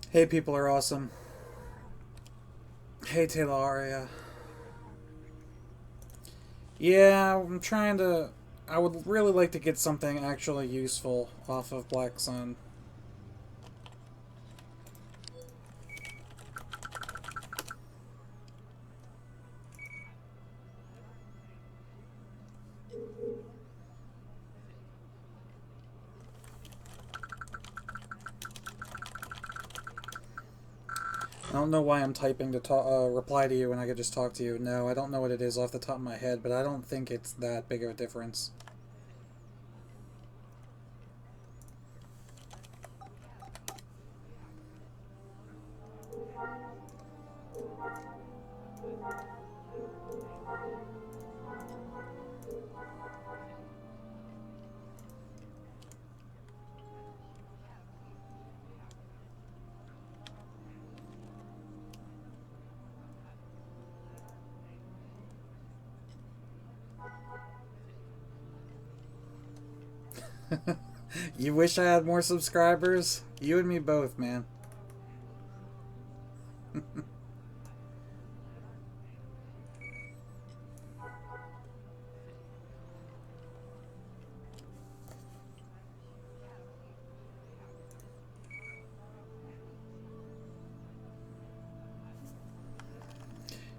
Hey, people are awesome. Hey, Taylaria. Yeah, I'm trying to. I would really like to get something actually useful off of Black Sun. I don't know why I'm typing to reply to you when I could just talk to you. No, I don't know what it is off the top of my head, but I don't think it's that big of a difference. You wish I had more subscribers? You and me both, man.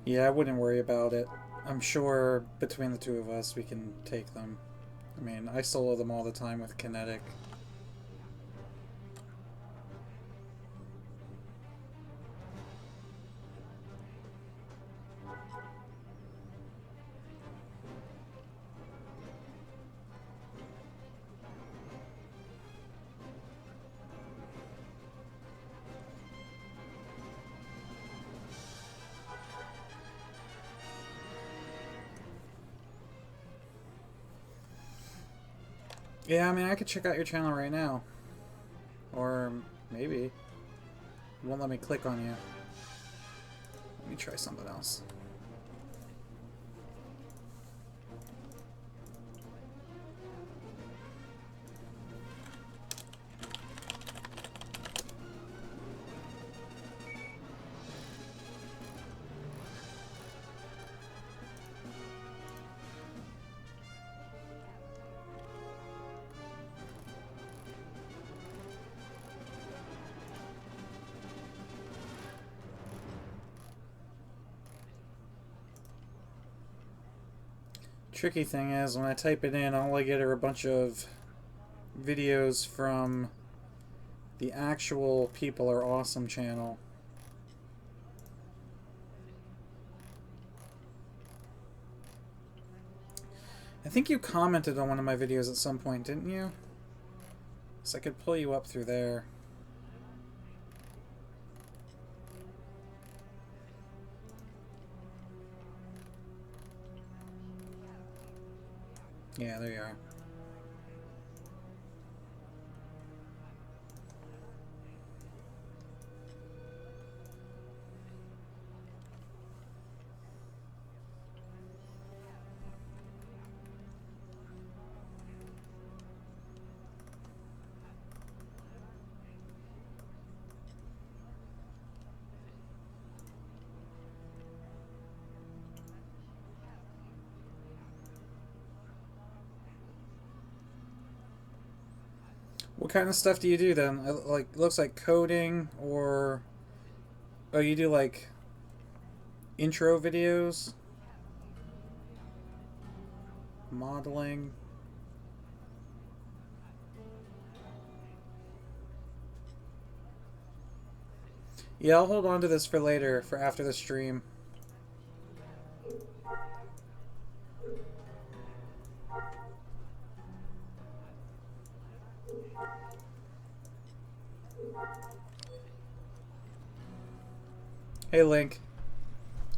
Yeah, I wouldn't worry about it. I'm sure between the two of us we can take them. I mean, I solo them all the time with Kinetic. Yeah, I mean, I could check out your channel right now. Or maybe. It won't let me click on you. Let me try something else. Tricky thing is, when I type it in, all I get are a bunch of videos from the actual People Are Awesome channel. I think you commented on one of my videos at some point, didn't you? So I could pull you up through there. Yeah, there you are. What kind of stuff do you do then? Like, looks like coding or... Oh, you do like intro videos? Modeling? Yeah, I'll hold on to this for later, for after the stream. Hey, Link.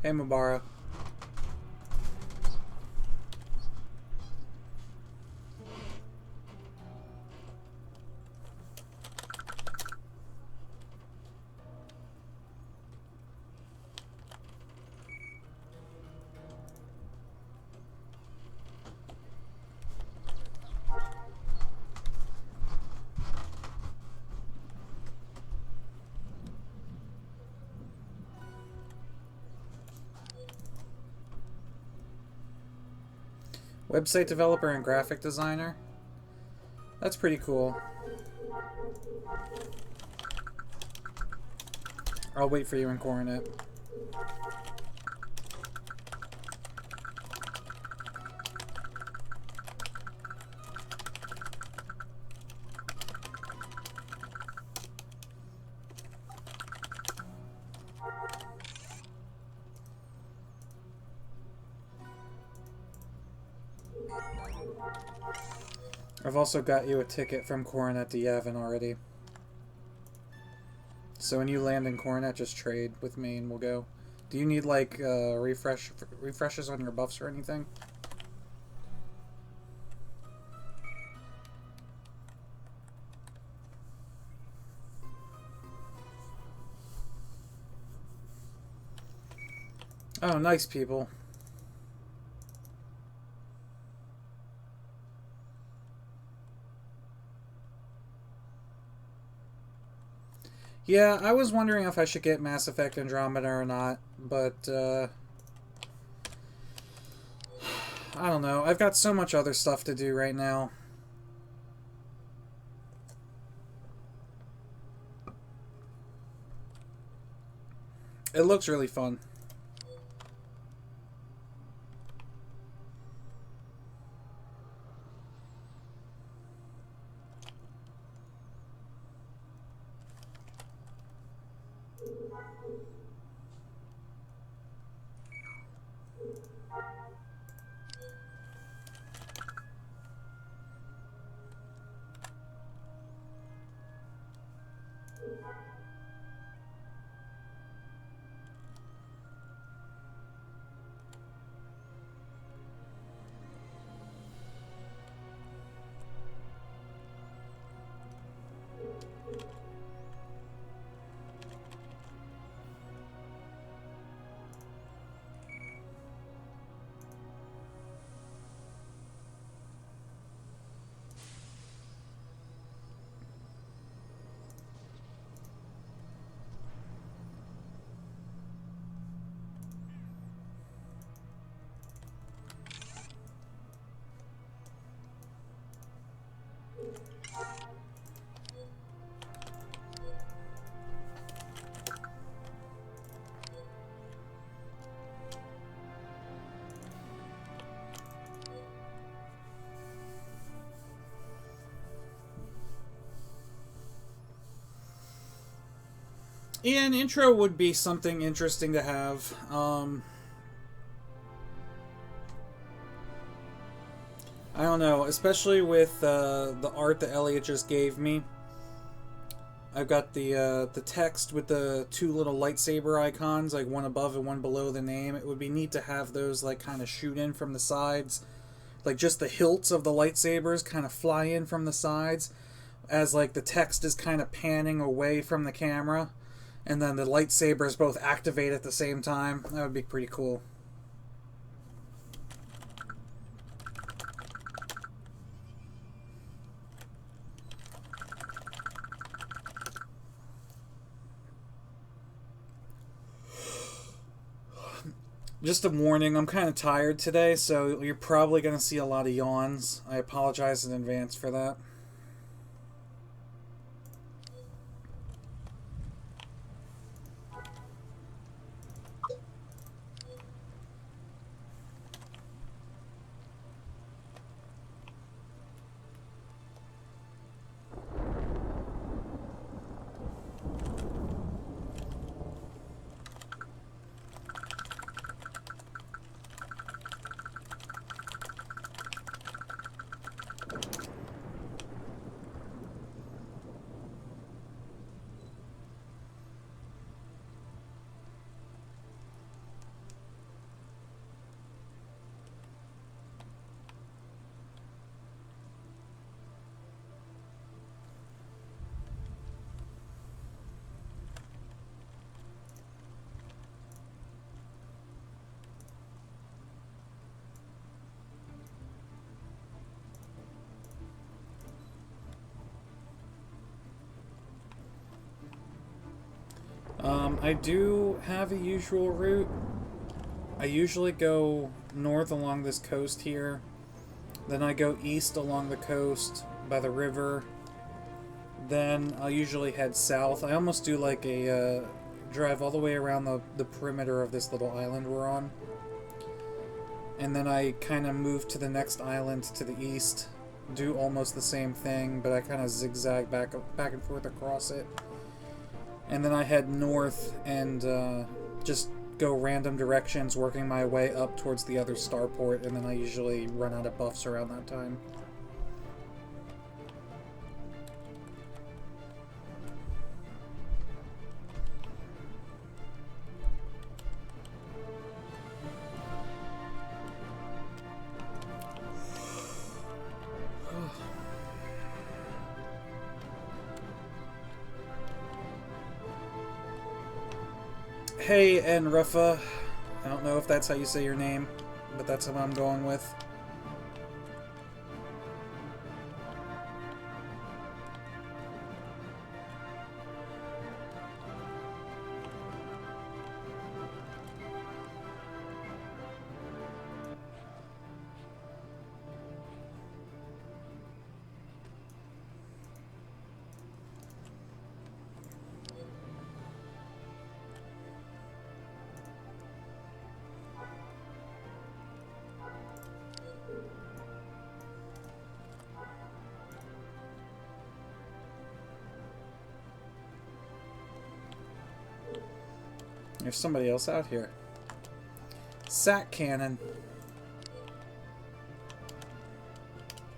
Hey, Mubara. Website developer and graphic designer. That's pretty cool. I'll wait for you in Coronet. I've also got you a ticket from Coronet to Yavin already. So when you land in Coronet, just trade with me and we'll go. Do you need like refreshes on your buffs or anything? Oh, nice people. Yeah, I was wondering if I should get Mass Effect Andromeda or not, but, I don't know. I've got so much other stuff to do right now. It looks really fun. Yeah, an intro would be something interesting to have. I don't know, especially with the art that Elliot just gave me. I've got the text with the two little lightsaber icons, like one above and one below the name. It would be neat to have those like kind of shoot in from the sides, like just the hilts of the lightsabers kind of fly in from the sides, as like the text is kind of panning away from the camera, and then the lightsabers both activate at the same time. That would be pretty cool. Just a warning, I'm kind of tired today, so you're probably going to see a lot of yawns. I apologize in advance for that. I do have a usual route. I usually go north along this coast here, Then I go east along the coast by the river. Then I'll usually head south. I almost do like a drive all the way around the perimeter of this little island we're on. And then I kind of move to the next island to the east. Do almost the same thing, but I kind of zigzag back and forth across it. And then I head north and just go random directions, working my way up towards the other starport, and then I usually run out of buffs around that time. Hey, Enrufa. I don't know if that's how you say your name, but that's what I'm going with. There's somebody else out here. Sack cannon.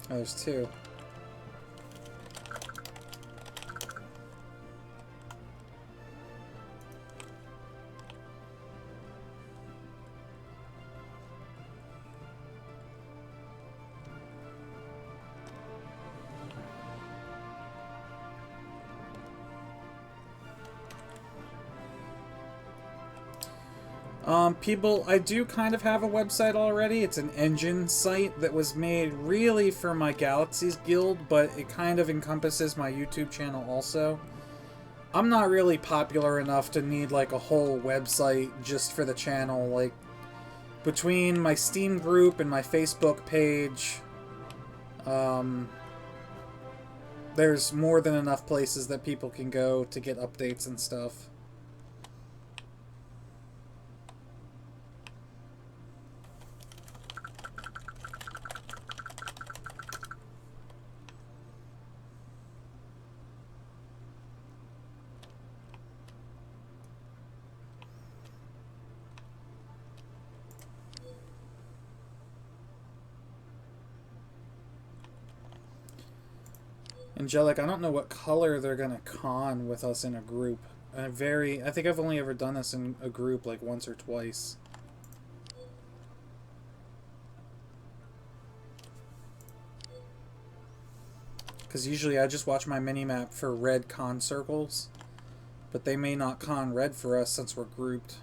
Oh, there's two. People, I do kind of have a website already. It's an engine site that was made really for my Galaxies guild, but it kind of encompasses my YouTube channel also. I'm not really popular enough to need like a whole website just for the channel. Like, between my Steam group and my Facebook page, there's more than enough places that people can go to get updates and stuff. Angelic, I don't know what color they're gonna con with us in a group. I think I've only ever done this in a group like once or twice. Because usually I just watch my minimap for red con circles, but they may not con red for us since we're grouped.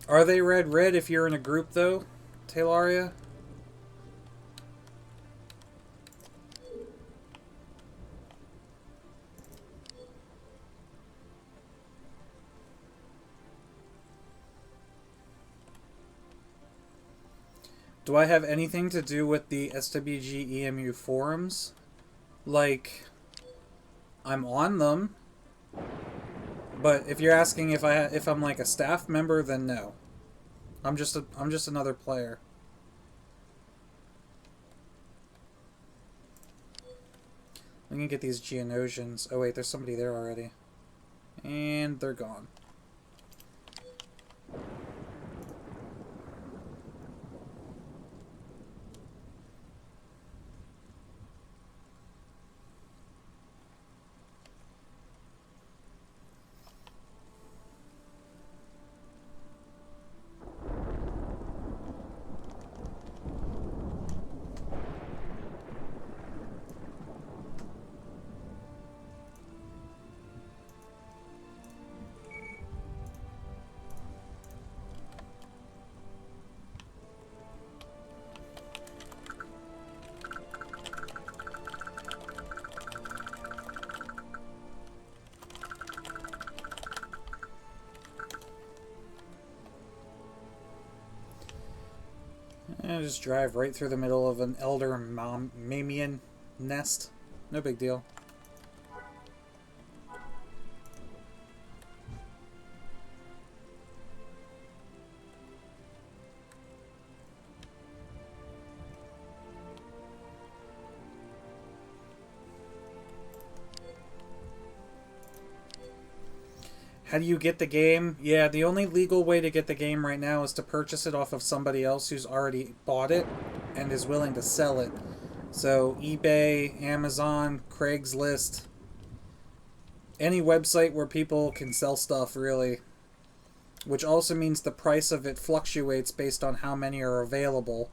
Are they red if you're in a group, though, Taylaria? Do I have anything to do with the SWGEmu forums? Like, I'm on them. But if you're asking if I'm like a staff member, then no. I'm just another player. I'm gonna get these Geonosians. Oh wait, there's somebody there already. And they're gone. And just drive right through the middle of an elder Mamian nest. No big deal. How do you get the game? Yeah, the only legal way to get the game right now is to purchase it off of somebody else who's already bought it and is willing to sell it. So eBay, Amazon, Craigslist, any website where people can sell stuff, really. Which also means the price of it fluctuates based on how many are available.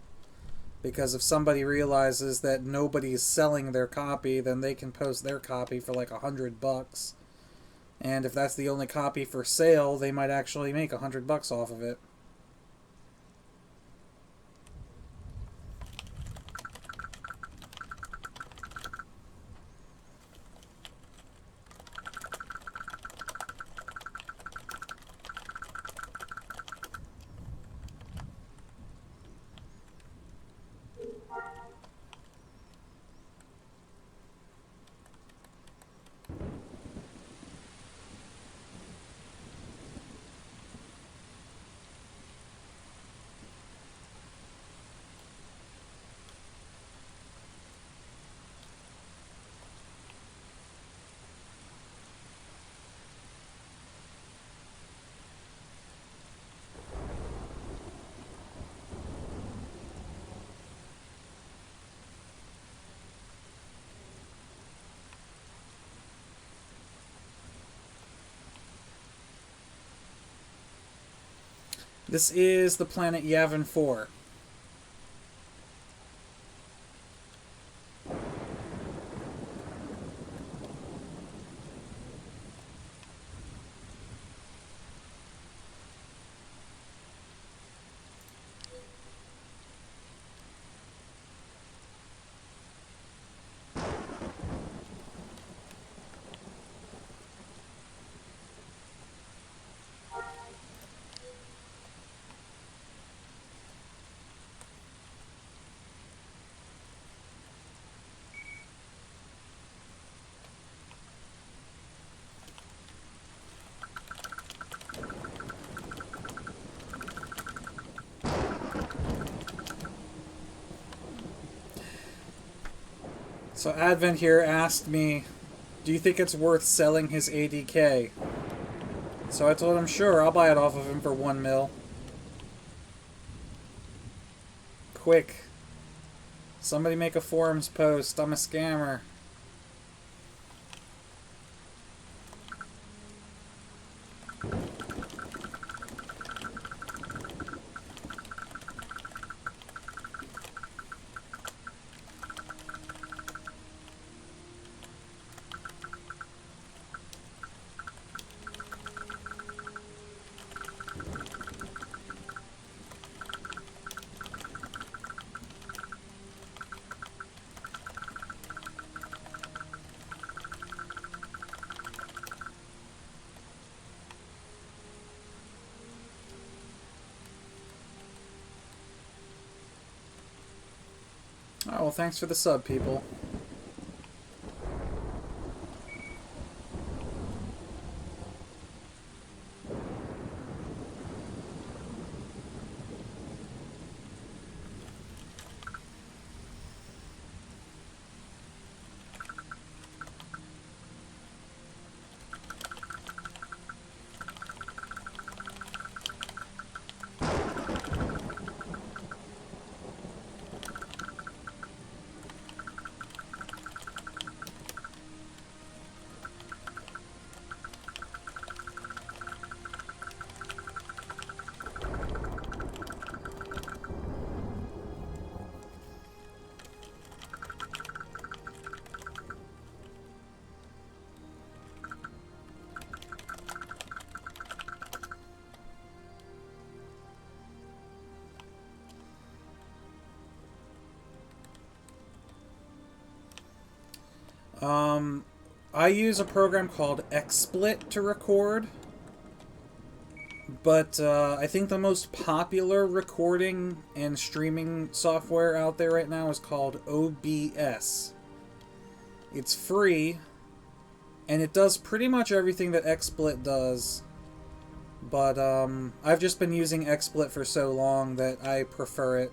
Because if somebody realizes that nobody's selling their copy, then they can post their copy for like $100. And if that's the only copy for sale, they might actually make $100 off of it. This is the planet Yavin 4. So Advent here asked me, do you think it's worth selling his ADK? So I told him, sure, I'll buy it off of him for 1 mil. Quick. Somebody make a forums post. I'm a scammer. Oh, well, thanks for the sub, people. I use a program called XSplit to record. But I think the most popular recording and streaming software out there right now is called OBS. It's free, and it does pretty much everything that XSplit does. But I've just been using XSplit for so long that I prefer it.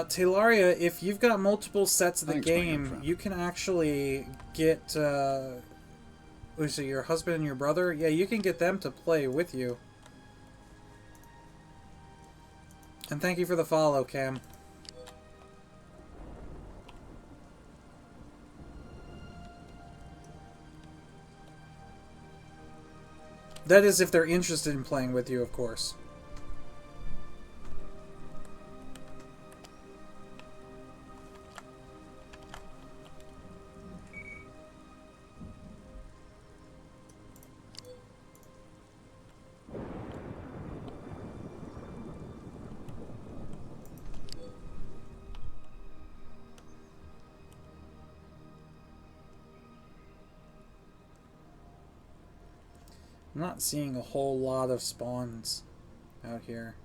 Taylaria, if you've got multiple sets of the game, you can actually get, was it your husband and your brother? Yeah, you can get them to play with you. And thank you for the follow, Cam. That is if they're interested in playing with you, of course. I'm not seeing a whole lot of spawns out here.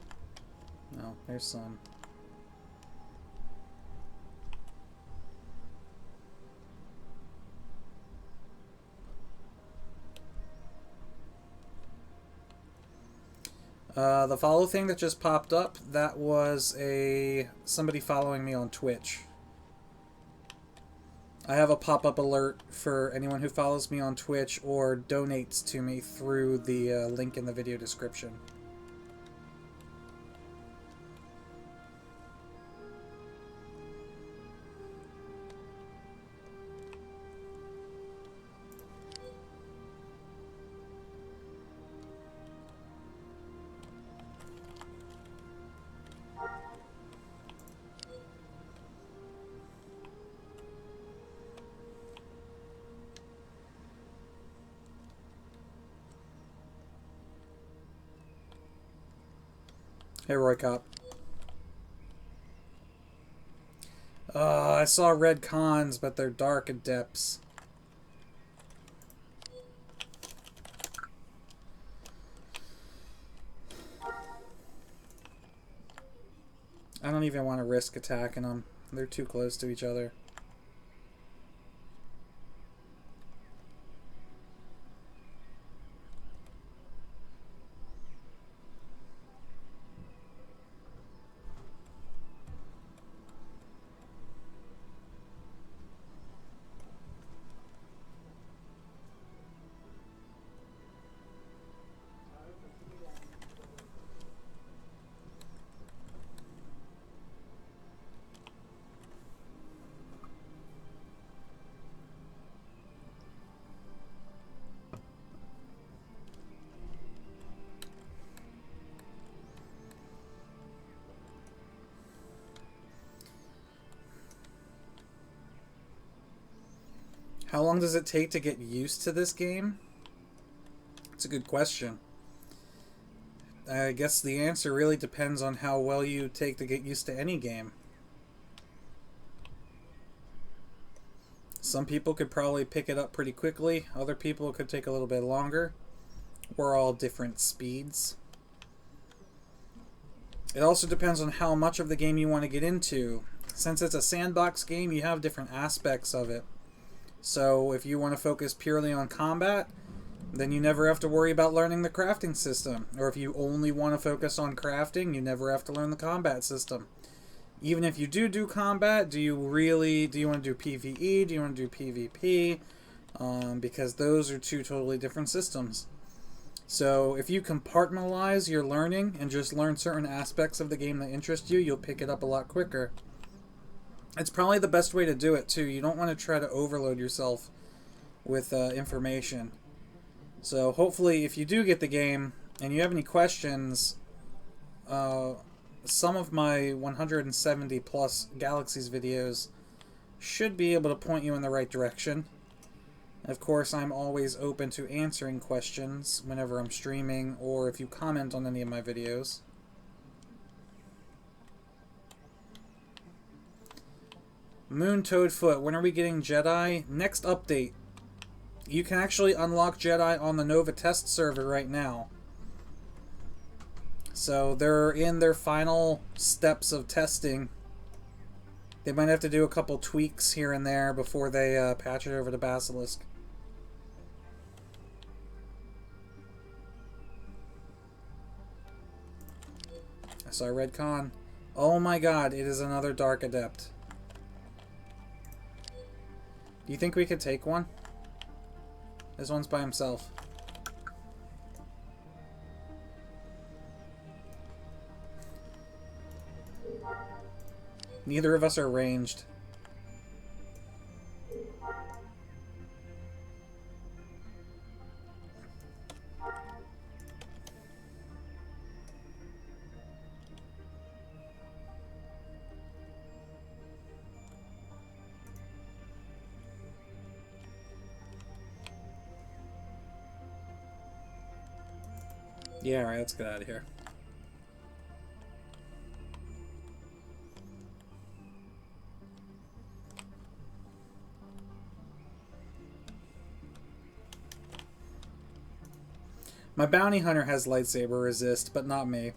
No, there's some. The follow thing that just popped up, that was somebody following me on Twitch. I have a pop-up alert for anyone who follows me on Twitch or donates to me through the link in the video description. Hey, Roy Cop. I saw red cons, but they're dark adepts. I don't even want to risk attacking them. They're too close to each other. How long does it take to get used to this game? It's a good question. I guess the answer really depends on how well you take to get used to any game. Some people could probably pick it up pretty quickly. Other people could take a little bit longer. We're all different speeds. It also depends on how much of the game you want to get into. Since it's a sandbox game, you have different aspects of it. So if you want to focus purely on combat, then you never have to worry about learning the crafting system. Or if you only want to focus on crafting, you never have to learn the combat system. Even if you do combat, do you want to do PvE? Do you want to do PvP? Because those are two totally different systems. So if you compartmentalize your learning and just learn certain aspects of the game that interest you, you'll pick it up a lot quicker. It's probably the best way to do it too. You don't want to try to overload yourself with information. So hopefully if you do get the game and you have any questions, some of my 170 plus Galaxies videos should be able to point you in the right direction. Of course, I'm always open to answering questions whenever I'm streaming or if you comment on any of my videos. Moon Toadfoot, when are we getting Jedi? Next update. You can actually unlock Jedi on the Nova test server right now. So they're in their final steps of testing. They might have to do a couple tweaks here and there before they patch it over to Basilisk. I saw Red Con. Oh my god, it is another Dark Adept. Do you think we could take one? This one's by himself. Neither of us are ranged. Yeah, alright, let's get out of here. My bounty hunter has lightsaber resist, but not me.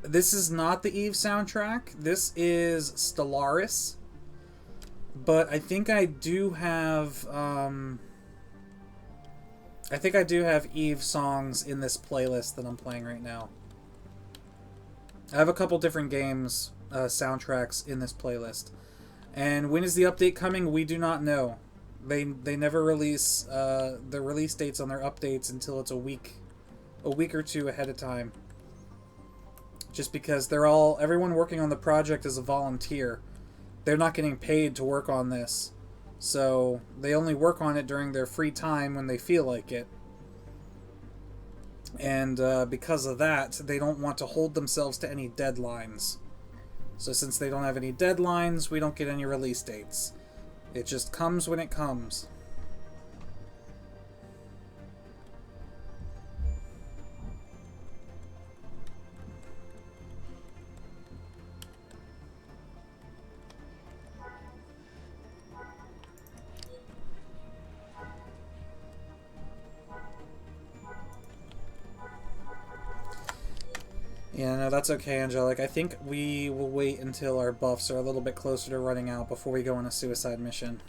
This is not the Eve soundtrack. This is Stellaris. But I think I do have Eve songs in this playlist that I'm playing right now. I have a couple different games soundtracks in this playlist. And when is the update coming? We do not know. They never release the release dates on their updates until it's a week or two ahead of time. Just because everyone working on the project is a volunteer. They're not getting paid to work on this. So they only work on it during their free time when they feel like it. And because of that, they don't want to hold themselves to any deadlines. So since they don't have any deadlines, we don't get any release dates. It just comes when it comes. Yeah, no, that's okay, Angelic. I think we will wait until our buffs are a little bit closer to running out before we go on a suicide mission.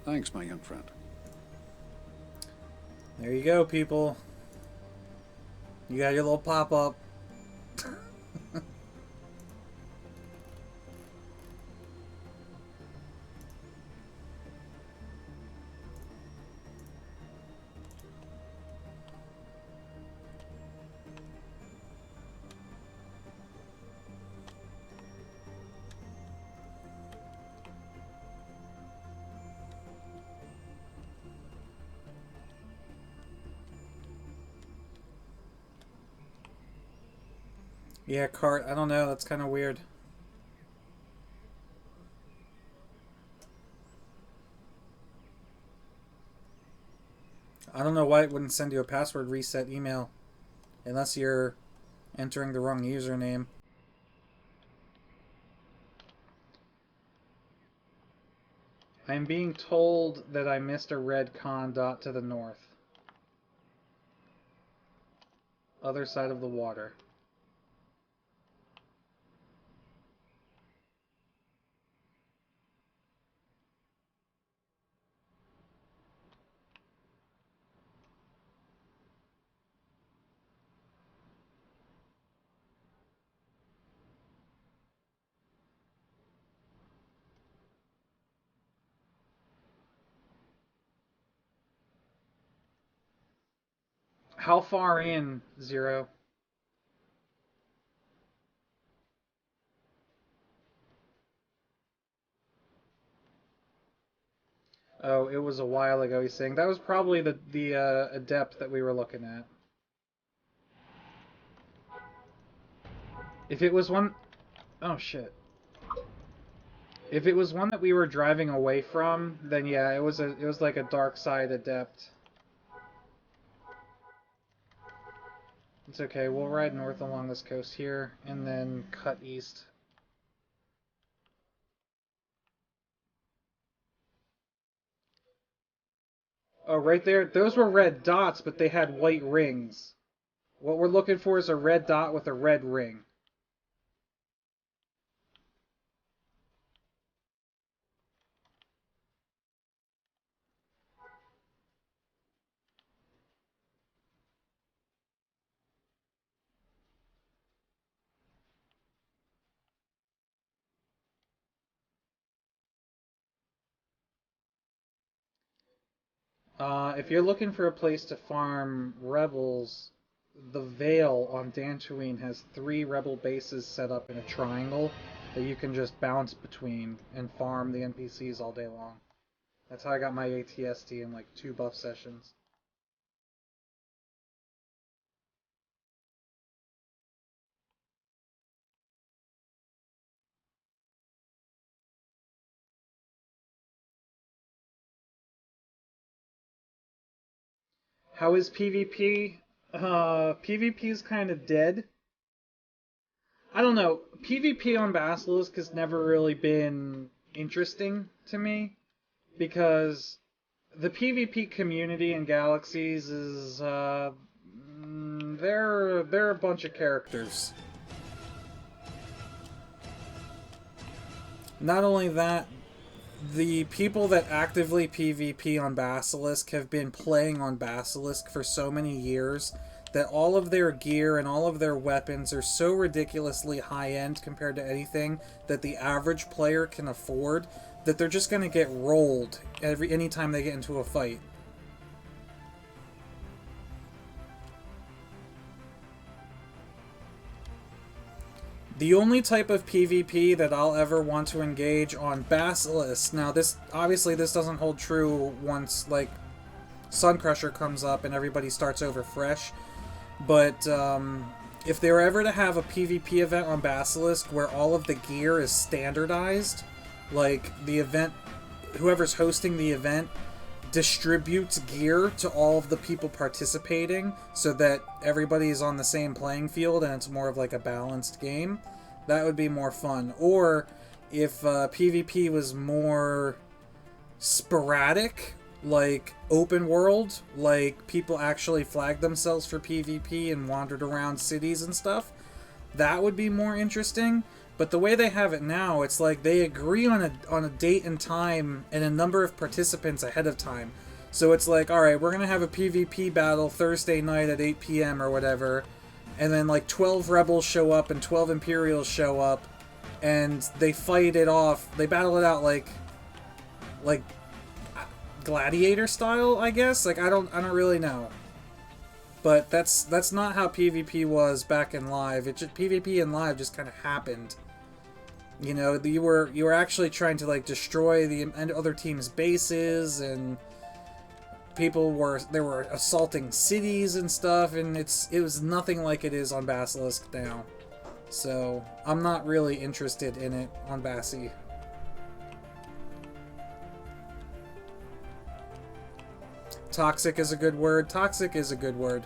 Thanks, my young friend. There you go, people. You got your little pop-up. Yeah, cart. I don't know. That's kind of weird. I don't know why it wouldn't send you a password reset email. Unless you're entering the wrong username. I'm being told that I missed a red con dot to the north. Other side of the water. How far in, Zero? Oh, it was a while ago, he's saying. That was probably the adept that we were looking at. If it was one... Oh, shit. If it was one that we were driving away from, then yeah, it was like a dark side adept. It's okay, we'll ride north along this coast here, and then cut east. Oh, right there, those were red dots, but they had white rings. What we're looking for is a red dot with a red ring. If you're looking for a place to farm rebels, the Vale on Dantooine has 3 rebel bases set up in a triangle that you can just bounce between and farm the NPCs all day long. That's how I got my ATST in like 2 buff sessions. How is PvP? PvP is kind of dead. I don't know. PvP on Basilisk has never really been interesting to me because the PvP community in Galaxies is they're a bunch of characters. Not only that, the people that actively PvP on Basilisk have been playing on Basilisk for so many years that all of their gear and all of their weapons are so ridiculously high-end compared to anything that the average player can afford that they're just going to get rolled anytime they get into a fight. The only type of PvP that I'll ever want to engage on Basilisk, now this obviously this doesn't hold true once like Suncrusher comes up and everybody starts over fresh, but if they were ever to have a PvP event on Basilisk where all of the gear is standardized, like the event, whoever's hosting the event distributes gear to all of the people participating so that everybody's on the same playing field and it's more of like a balanced game, that would be more fun. Or if PvP was more sporadic, like open world, like people actually flagged themselves for PvP and wandered around cities and stuff, that would be more interesting. But the way they have it now, it's like they agree on a date and time and a number of participants ahead of time. So it's like, alright, we're going to have a PvP battle Thursday night at 8 p.m. or whatever, and then like 12 rebels show up and 12 Imperials show up, and they fight it off, they battle it out like gladiator style, I guess? Like, I don't really know. But that's not how PvP was back in live. PvP in live just kind of happened. You know, you were actually trying to like destroy the other team's bases, and people were assaulting cities and stuff, and it was nothing like it is on Basilisk now. So I'm not really interested in it on Bassi. Toxic is a good word. Toxic is a good word.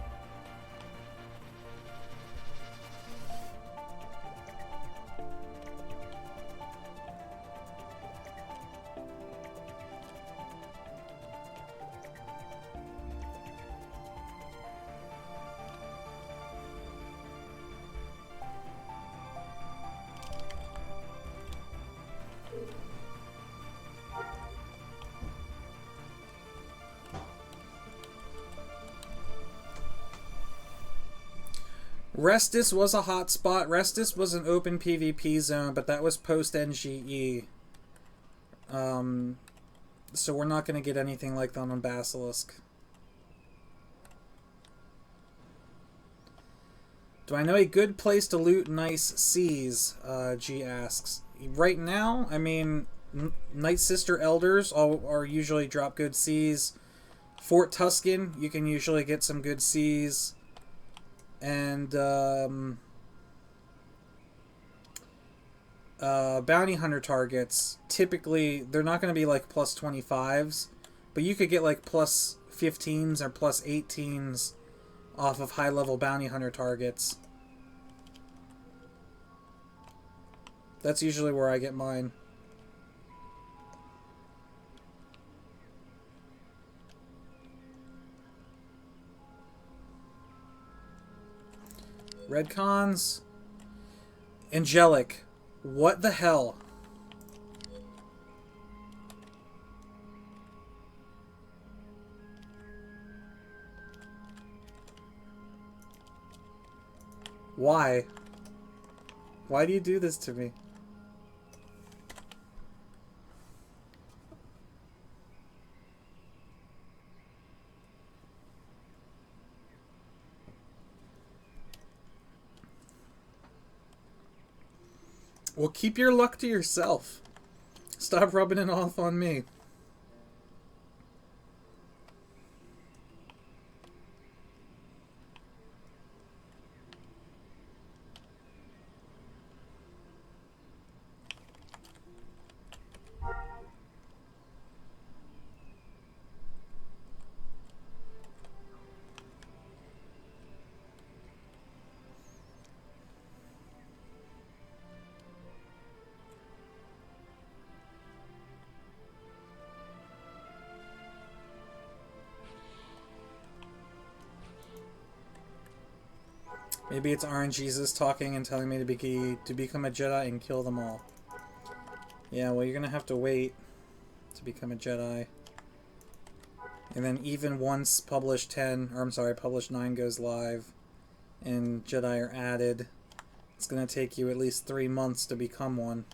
Restus was a hotspot. Restus was an open PvP zone, but that was post-NGE. So we're not going to get anything like that on Basilisk. Do I know a good place to loot nice Cs? G asks. Right now, I mean, Night Sister Elders are usually drop good Cs. Fort Tuscan, you can usually get some good Cs. And bounty hunter targets, typically they're not going to be like plus 25s, but you could get like plus 15s or plus 18s off of high level bounty hunter targets. That's usually where I get mine. Red cons. Angelic. What the hell? Why? Why do you do this to me? Well, keep your luck to yourself. Stop rubbing it off on me. Maybe it's RNGesus talking and telling me to become a Jedi and kill them all. Yeah, well, you're gonna have to wait to become a Jedi. And then even once published 9 goes live and Jedi are added, it's gonna take you at least 3 months to become one.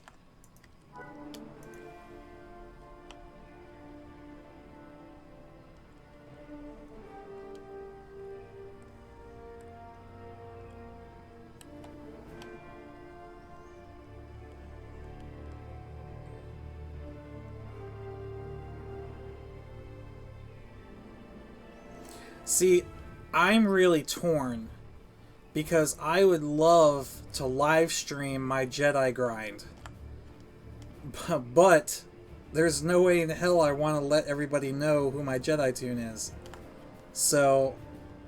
See, I'm really torn because I would love to live stream my Jedi grind. But there's no way in hell I want to let everybody know who my Jedi tune is. So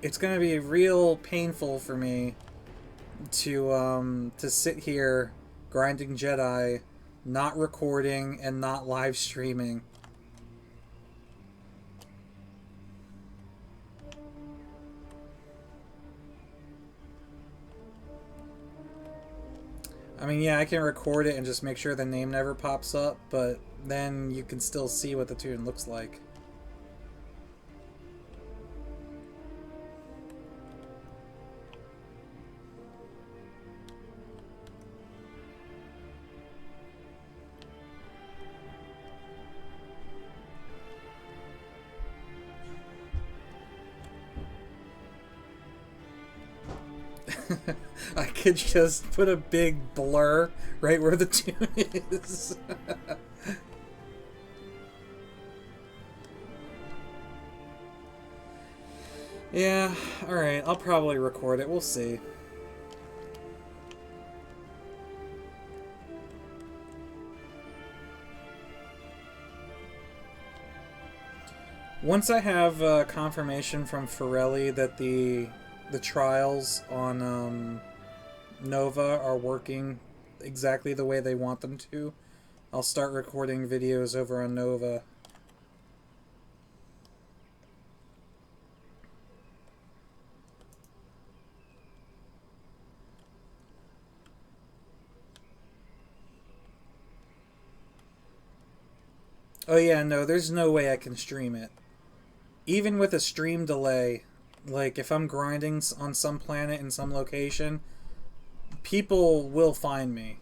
it's going to be real painful for me to sit here grinding Jedi, not recording and not live streaming. I mean, yeah, I can record it and just make sure the name never pops up, but then you can still see what the tune looks like. I could just put a big blur right where the tune is. Yeah, alright, I'll probably record it. We'll see. Once I have confirmation from Forelli that the trials on Nova are working exactly the way they want them to, I'll start recording videos over on Nova. Oh yeah, no, there's no way I can stream it. Even with a stream delay, like if I'm grinding on some planet in some location, people will find me.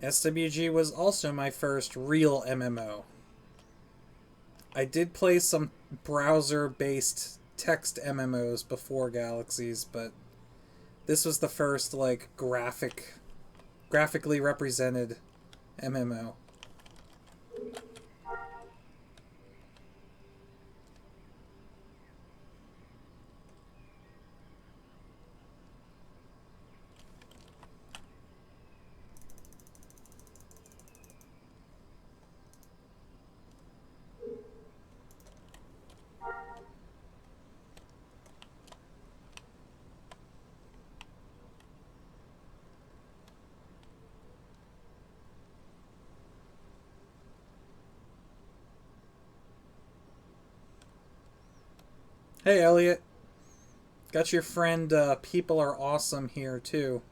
SWG was also my first real MMO. I did play some browser-based text MMOs before Galaxies, but this was the first, like, graphically represented MMO. Hey, Elliot. Got your friend, People Are Awesome here, too.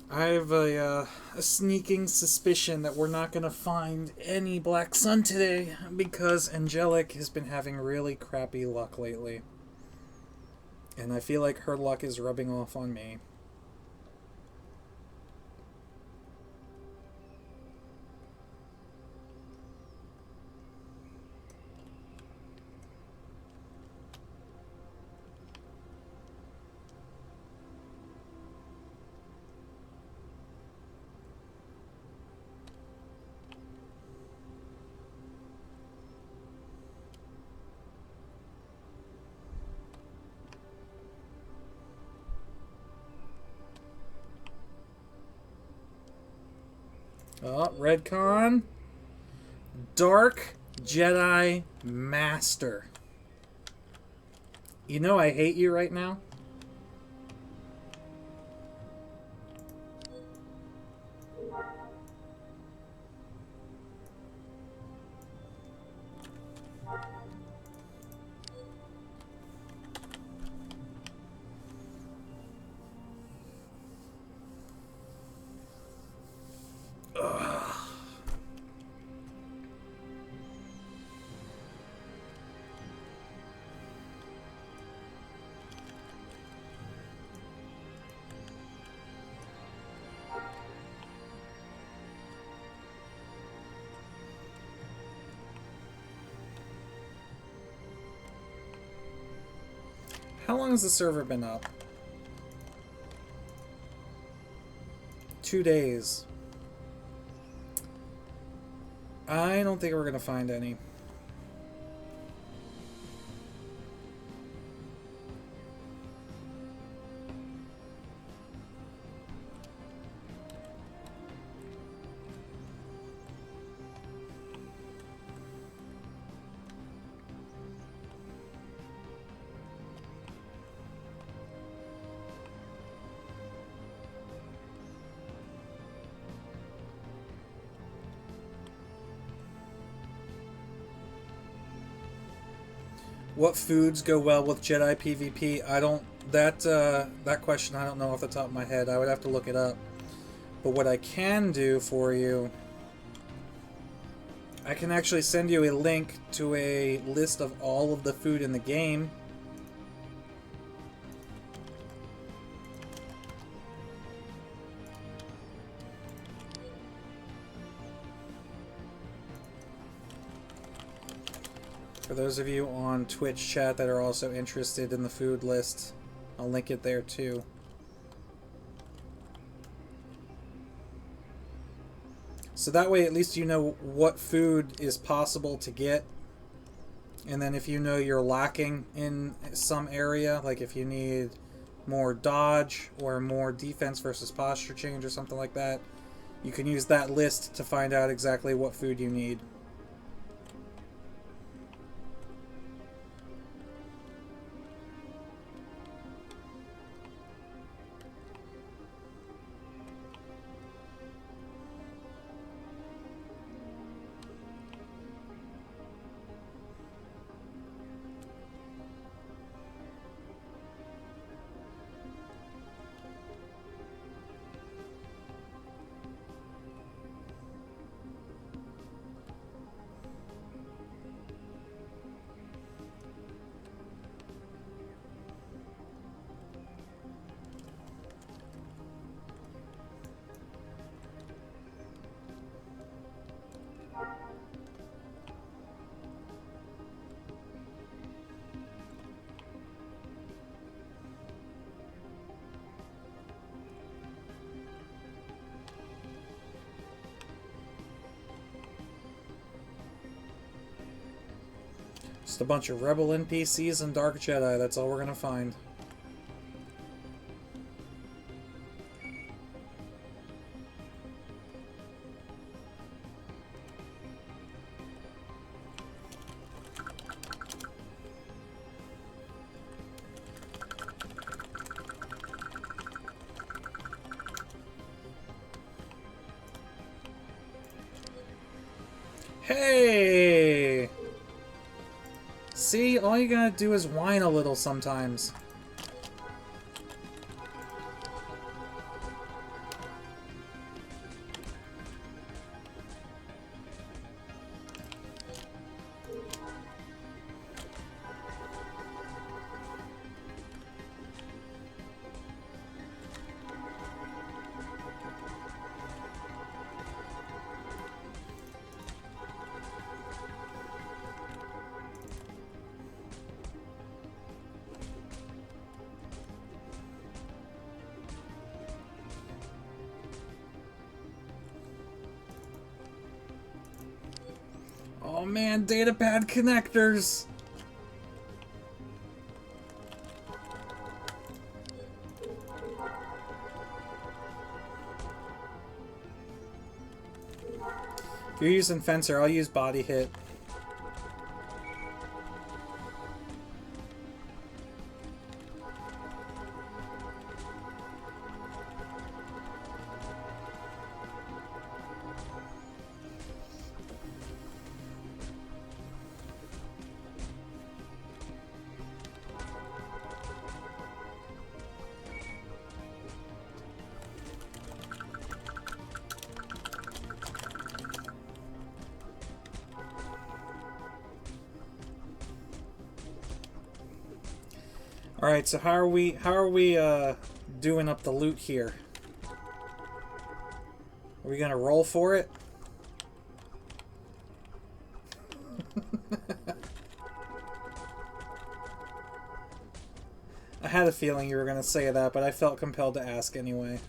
I have a sneaking suspicion that we're not going to find any Black Sun today because Angelic has been having really crappy luck lately. And I feel like her luck is rubbing off on me. Oh, Redcon. Dark Jedi Master. You know I hate you right now? How long has the server been up? 2 days. I don't think we're gonna find any. What foods go well with Jedi PvP? I don't... that question I don't know off the top of my head. I would have to look it up. But what I can do for you... I can actually send you a link to a list of all of the food in the game. For those of you on Twitch chat that are also interested in the food list, I'll link it there too. So that way at least you know what food is possible to get. And then if you know you're lacking in some area, like if you need more dodge or more defense versus posture change or something like that, you can use that list to find out exactly what food you need. Just a bunch of rebel NPCs and Dark Jedi, that's all we're gonna find. Hey! See, all you gotta do is whine a little sometimes. Oh man, datapad connectors! If you're using Fencer, I'll use Body Hit. Alright, so how are we doing up the loot here? Are we gonna roll for it? I had a feeling you were gonna say that, but I felt compelled to ask anyway.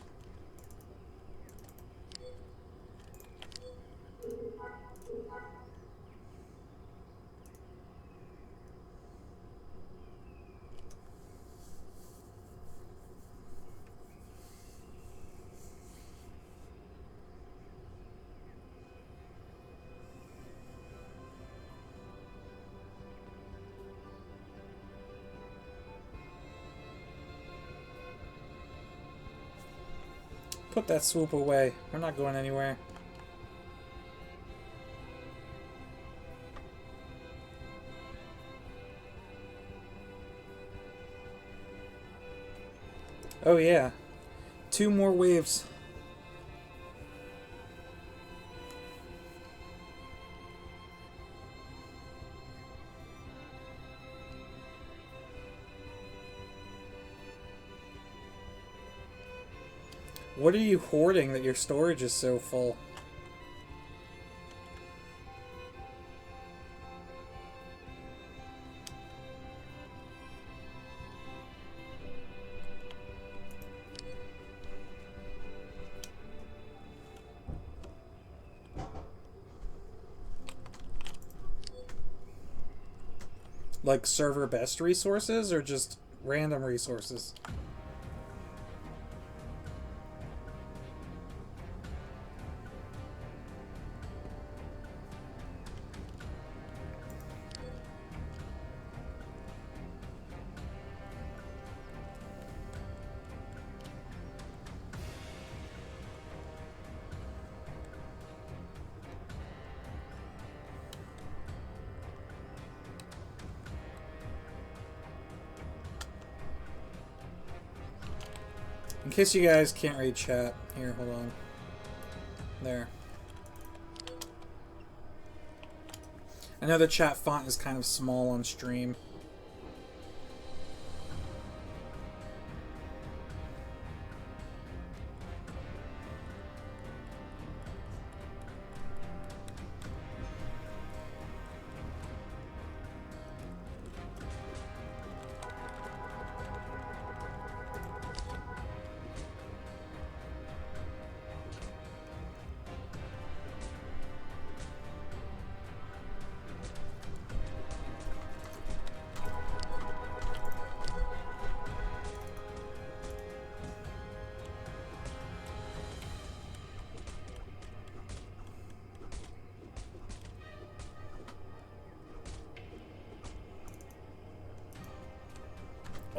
Put that swoop away. We're not going anywhere. Oh yeah. 2 more waves. What are you hoarding that your storage is so full? Like server best resources or just random resources? In case you guys can't read chat, here, hold on. There. I know the chat font is kind of small on stream.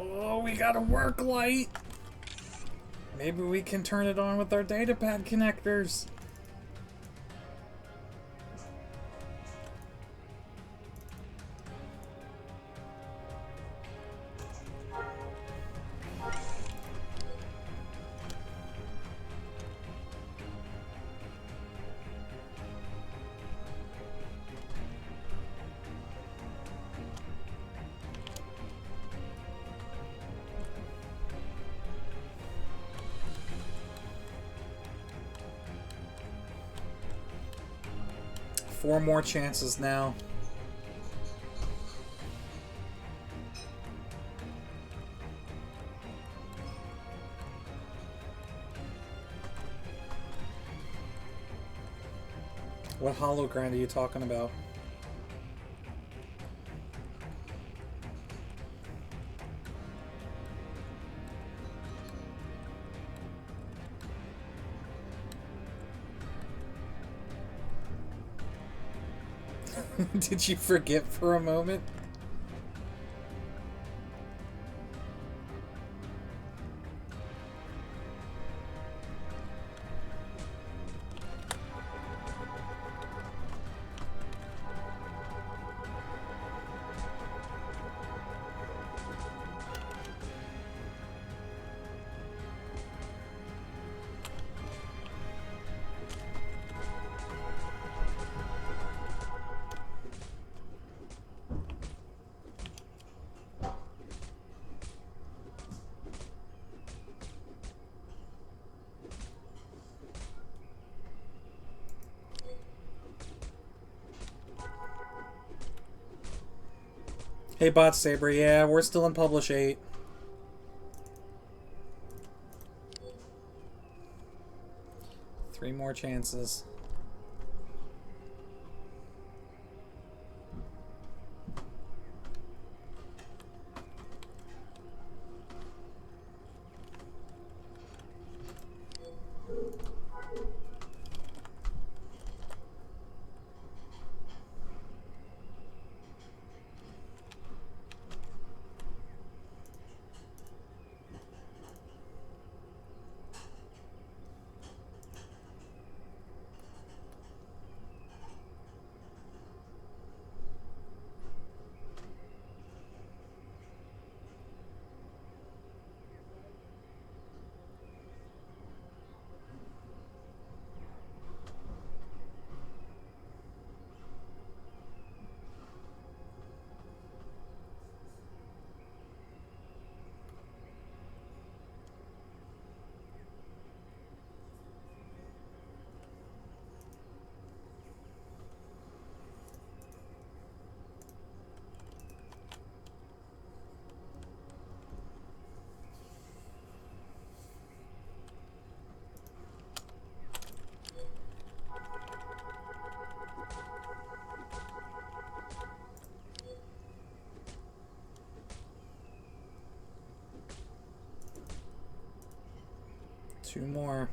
Oh, we got a work light! Maybe we can turn it on with our datapad connectors. Four more chances now. What hollow grind are you talking about? Did you forget for a moment? Hey, Bot Saber, yeah, we're still in Publish 8. Three more chances. 2 more.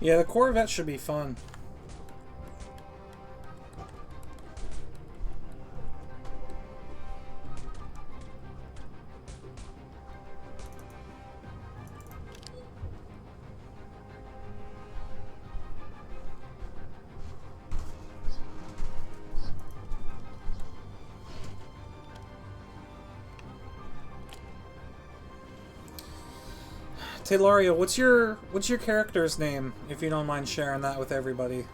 Yeah, the Corvette should be fun. Taylario, what's your character's name, if you don't mind sharing that with everybody?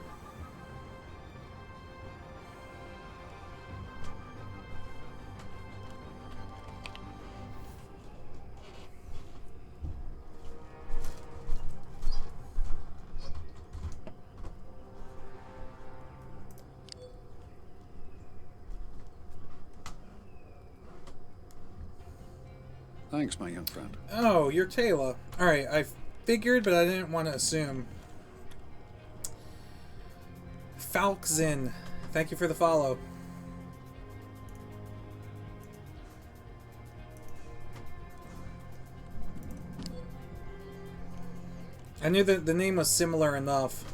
Thanks, my young friend. Oh, you're Taylor. Alright, I figured, but I didn't want to assume. Falkzin, thank you for the follow. I knew that the name was similar enough.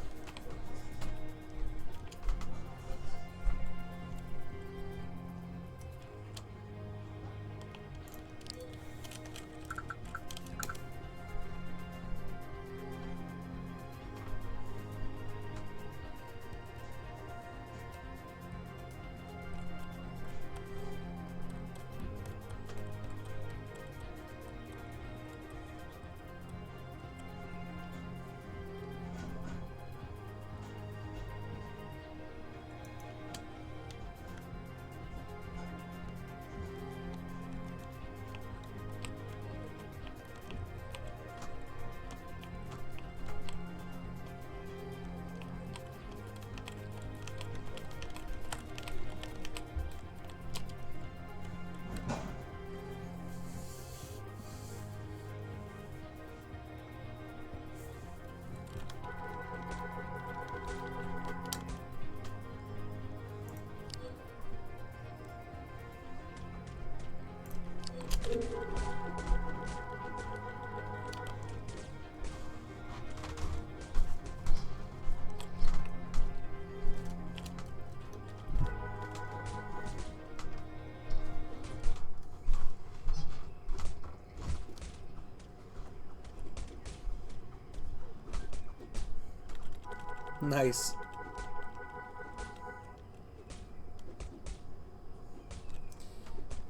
Nice.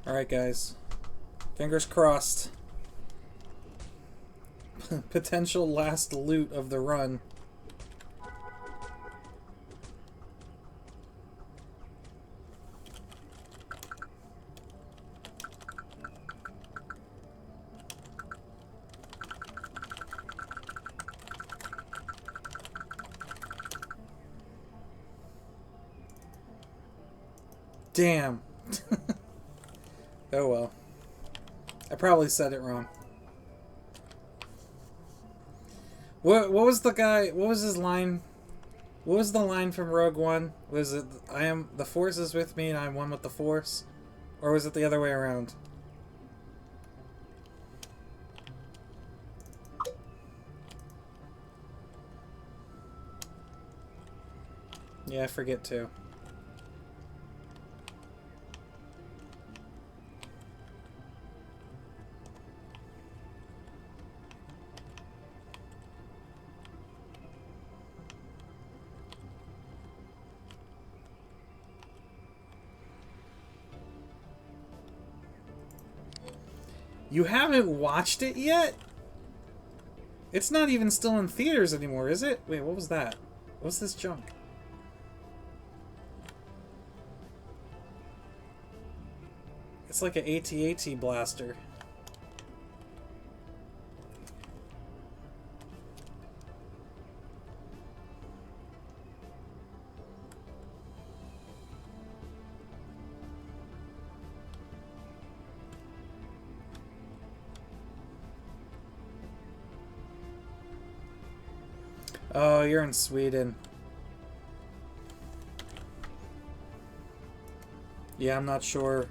Alright, guys. Fingers crossed. Potential last loot of the run. Damn. Oh well. I probably said it wrong. What was the guy, what was his line? What was the line from Rogue One? Was it, the Force is with me and I'm one with the Force? Or was it the other way around? Yeah, I forget too. You haven't watched it yet? It's not even still in theaters anymore, is it? Wait, what was that? What's this junk? It's like an AT-AT blaster. Oh, you're in Sweden. Yeah, I'm not sure.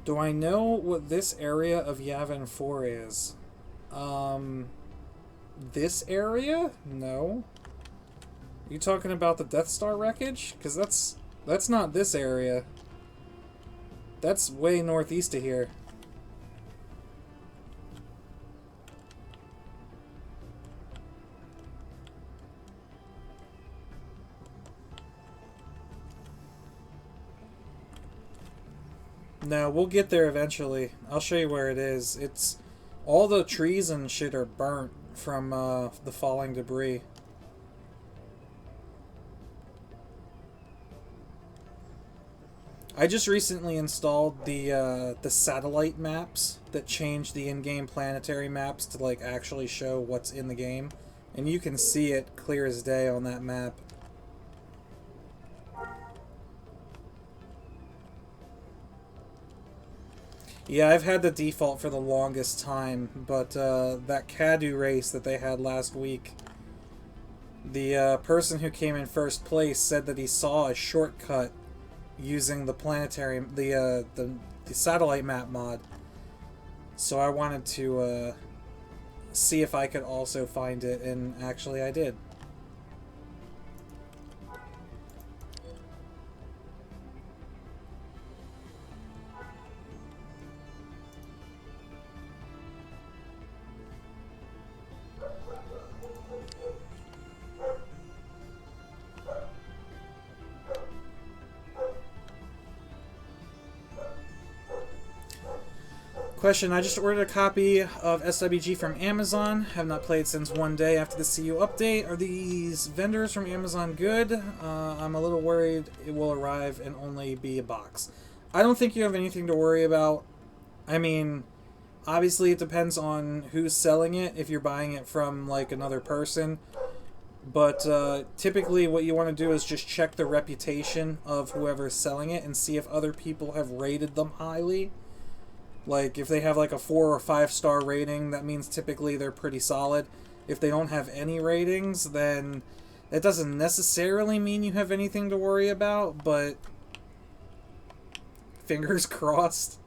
Do I know what this area of Yavin 4 is? This area? No. Are you talking about the Death Star wreckage? Because that's not this area. That's way northeast of here. No, we'll get there eventually. I'll show you where it is. It's... all the trees and shit are burnt from the falling debris. I just recently installed the satellite maps that change the in-game planetary maps to like actually show what's in the game, and you can see it clear as day on that map. Yeah, I've had the default for the longest time, but that Cadu race that they had last week, the person who came in first place said that he saw a shortcut using the planetary, the satellite map mod. So I wanted to see if I could also find it, and actually I did. Question, I just ordered a copy of SWG from Amazon. Have not played since one day after the CU update. Are these vendors from Amazon good? I'm a little worried it will arrive and only be a box. I don't think you have anything to worry about. I mean, obviously it depends on who's selling it, if you're buying it from like another person. But typically what you want to do is just check the reputation of whoever's selling it and see if other people have rated them highly. Like, if they have like a 4 or 5 star rating, that means typically they're pretty solid. If they don't have any ratings, then that doesn't necessarily mean you have anything to worry about, but fingers crossed.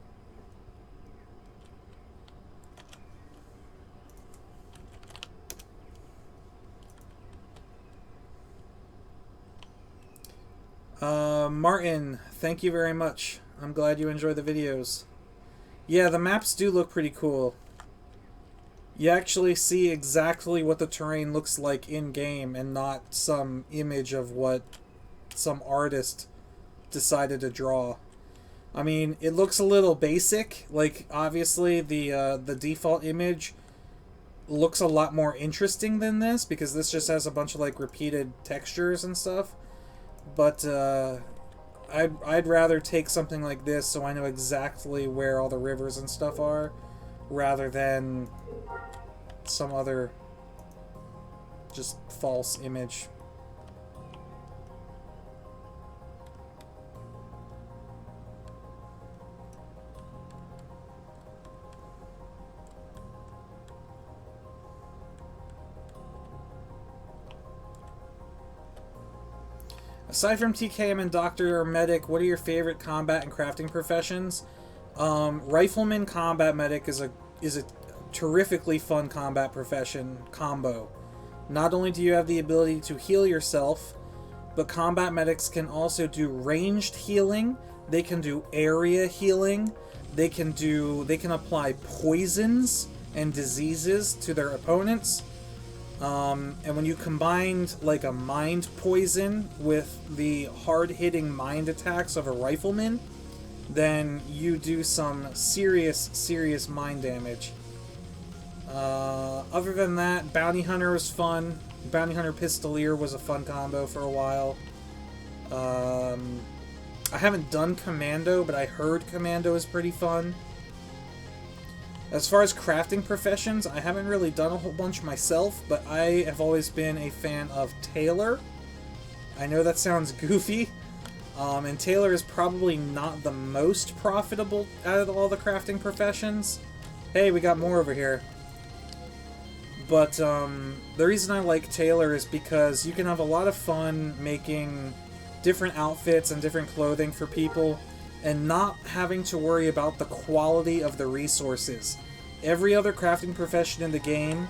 Martin, thank you very much. I'm glad you enjoy the videos. Yeah, the maps do look pretty cool. You actually see exactly what the terrain looks like in-game and not some image of what some artist decided to draw. I mean, it looks a little basic. Like, obviously, the default image looks a lot more interesting than this, because this just has a bunch of, like, repeated textures and stuff. But, I'd rather take something like this so I know exactly where all the rivers and stuff are, rather than some other just false image. Aside from TKM and Doctor or Medic, what are your favorite combat and crafting professions? Rifleman Combat Medic is a terrifically fun combat profession combo. Not only do you have the ability to heal yourself, but combat medics can also do ranged healing. They can do area healing. They can apply poisons and diseases to their opponents. And when you combined like a mind poison with the hard-hitting mind attacks of a rifleman, then you do some serious mind damage. Other than that, Bounty Hunter was fun. Bounty Hunter Pistolier was a fun combo for a while. I haven't done Commando, but I heard Commando is pretty fun. As far as crafting professions, I haven't really done a whole bunch myself, but I have always been a fan of Tailor. I know that sounds goofy, And tailor is probably not the most profitable out of all the crafting professions. Hey, we got more over here. But the reason I like tailor is because you can have a lot of fun making different outfits and different clothing for people and not having to worry about the quality of the resources. Every other crafting profession in the game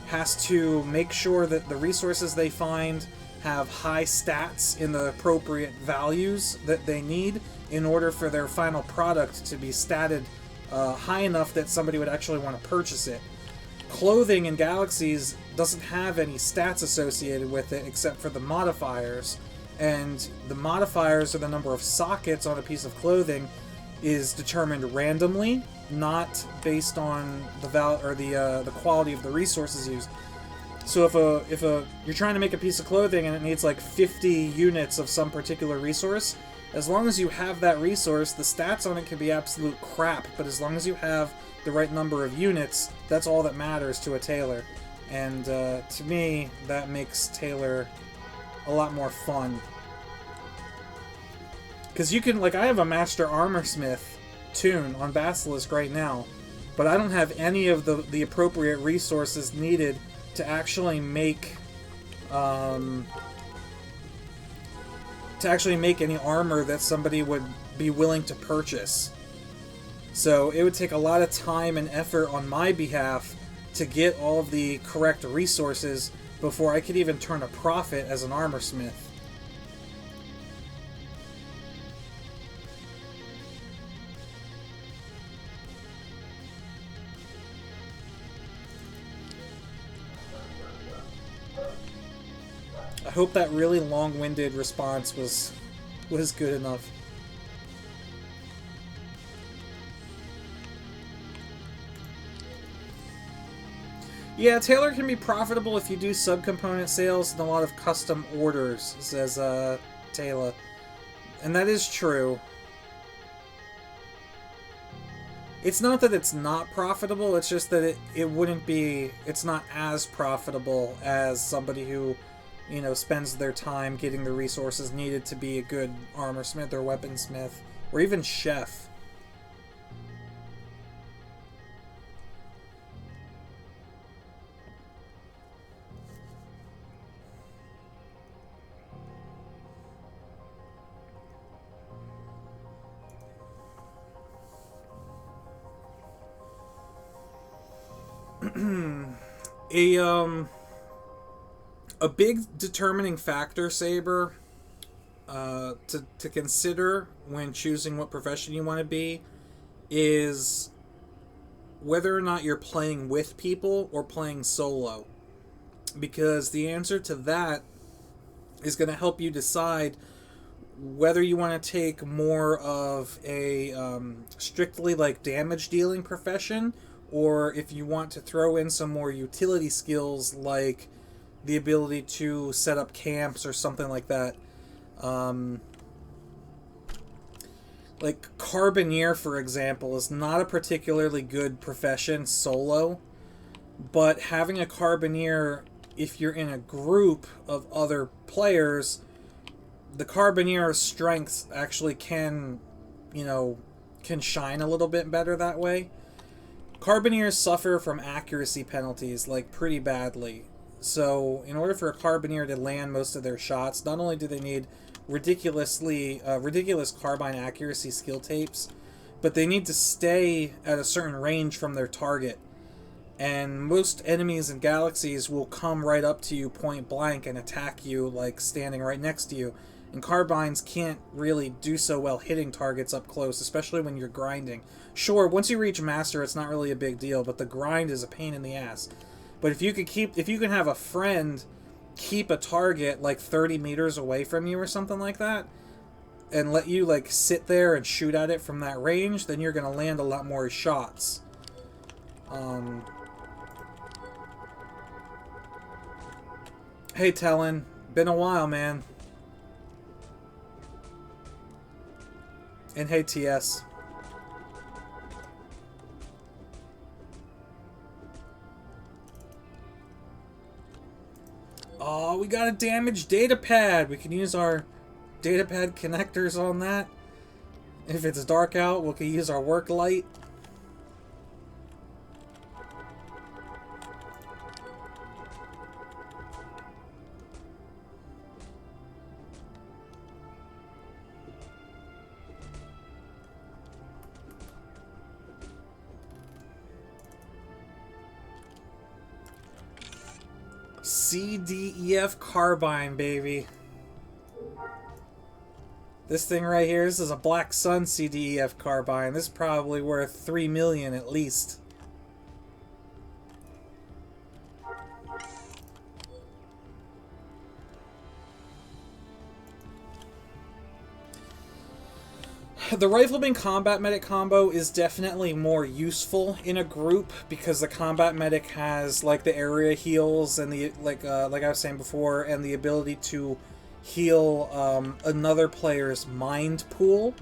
has to make sure that the resources they find have high stats in the appropriate values that they need in order for their final product to be statted high enough that somebody would actually want to purchase it. Clothing in Galaxies doesn't have any stats associated with it except for the modifiers, and the modifiers are the number of sockets on a piece of clothing is determined randomly, not based on the the quality of the resources used. So if you're trying to make a piece of clothing and it needs like 50 units of some particular resource, as long as you have that resource, the stats on it can be absolute crap, but as long as you have the right number of units, that's all that matters to a tailor. And to me, that makes tailor a lot more fun. Because you can, like, I have a Master Armorsmith toon on Basilisk right now, but I don't have any of the appropriate resources needed to actually make any armor that somebody would be willing to purchase. So it would take a lot of time and effort on my behalf to get all of the correct resources before I could even turn a profit as an armorsmith. I hope that really long-winded response was good enough. Yeah, tailor can be profitable if you do subcomponent sales and a lot of custom orders, says Taylor. And that is true. It's not that it's not profitable, it's just that it's not as profitable as somebody who, you know, spends their time getting the resources needed to be a good armorsmith or weaponsmith, or even chef. A big determining factor, Saber, to consider when choosing what profession you want to be is whether or not you're playing with people or playing solo. Because the answer to that is going to help you decide whether you want to take more of a strictly like damage dealing profession, or if you want to throw in some more utility skills like the ability to set up camps or something like that. Like Carbineer, for example, is not a particularly good profession solo, but having a Carbineer, if you're in a group of other players, the Carbineer's strengths actually can shine a little bit better that way. Carbineers suffer from accuracy penalties, like, pretty badly. So, in order for a Carbineer to land most of their shots, not only do they need ridiculous carbine accuracy skill tapes, but they need to stay at a certain range from their target. And most enemies in Galaxies will come right up to you point blank and attack you, like, standing right next to you. And carbines can't really do so well hitting targets up close, especially when you're grinding. Sure, once you reach Master, it's not really a big deal, but the grind is a pain in the ass. But if you can have a friend keep a target like 30 meters away from you or something like that, and let you like sit there and shoot at it from that range, then you're gonna land a lot more shots. Hey Talon, been a while, man. And hey TS. Oh, we got a damaged data pad. We can use our datapad connectors on that. If it's dark out, we can use our work light. CDEF carbine, baby. This thing right here, this is a Black Sun CDEF carbine. This is probably worth 3 million at least. The Rifleman Combat Medic combo is definitely more useful in a group because the Combat Medic has like the area heals and the like I was saying before, and the ability to heal another player's mind pool.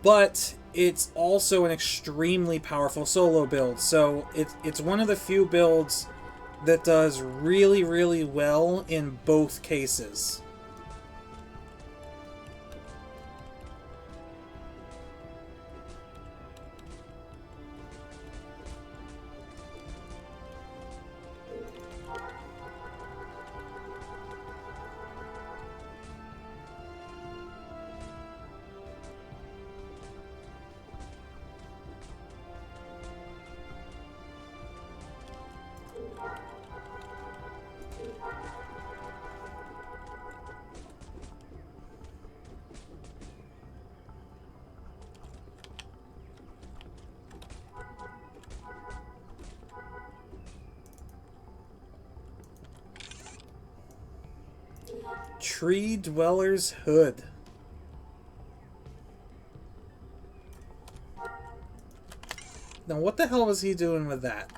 But it's also an extremely powerful solo build, so it's one of the few builds that does really, really well in both cases. Tree Dweller's Hood. Now, what the hell was he doing with that?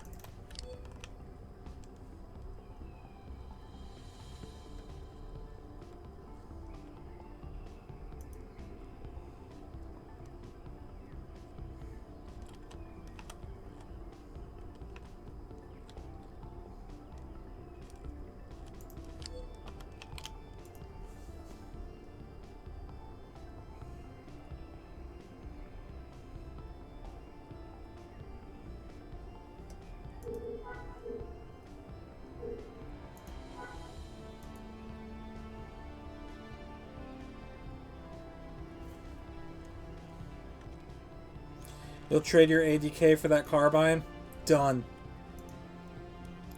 You'll trade your ADK for that carbine? Done.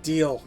Deal.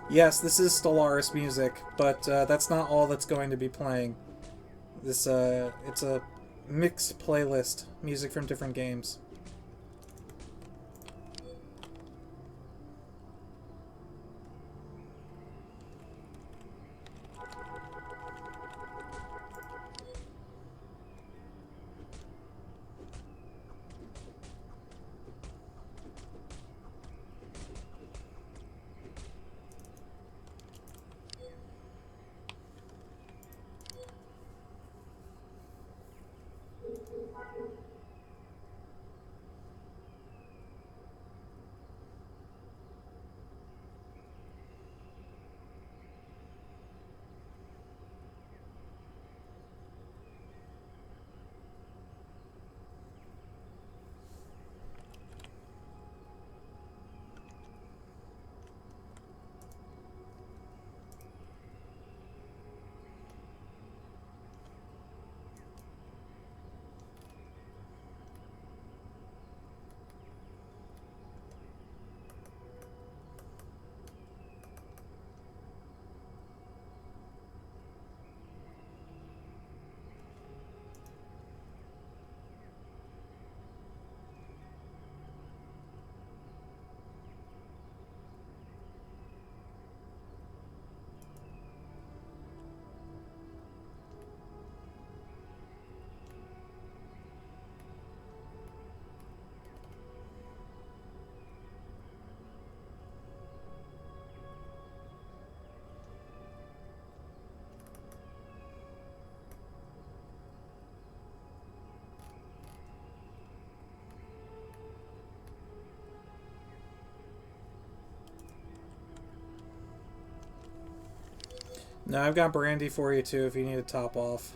Yes, this is Stellaris music, but that's not all that's going to be playing. This it's a mixed playlist, music from different games. No, I've got brandy for you too if you need to top off.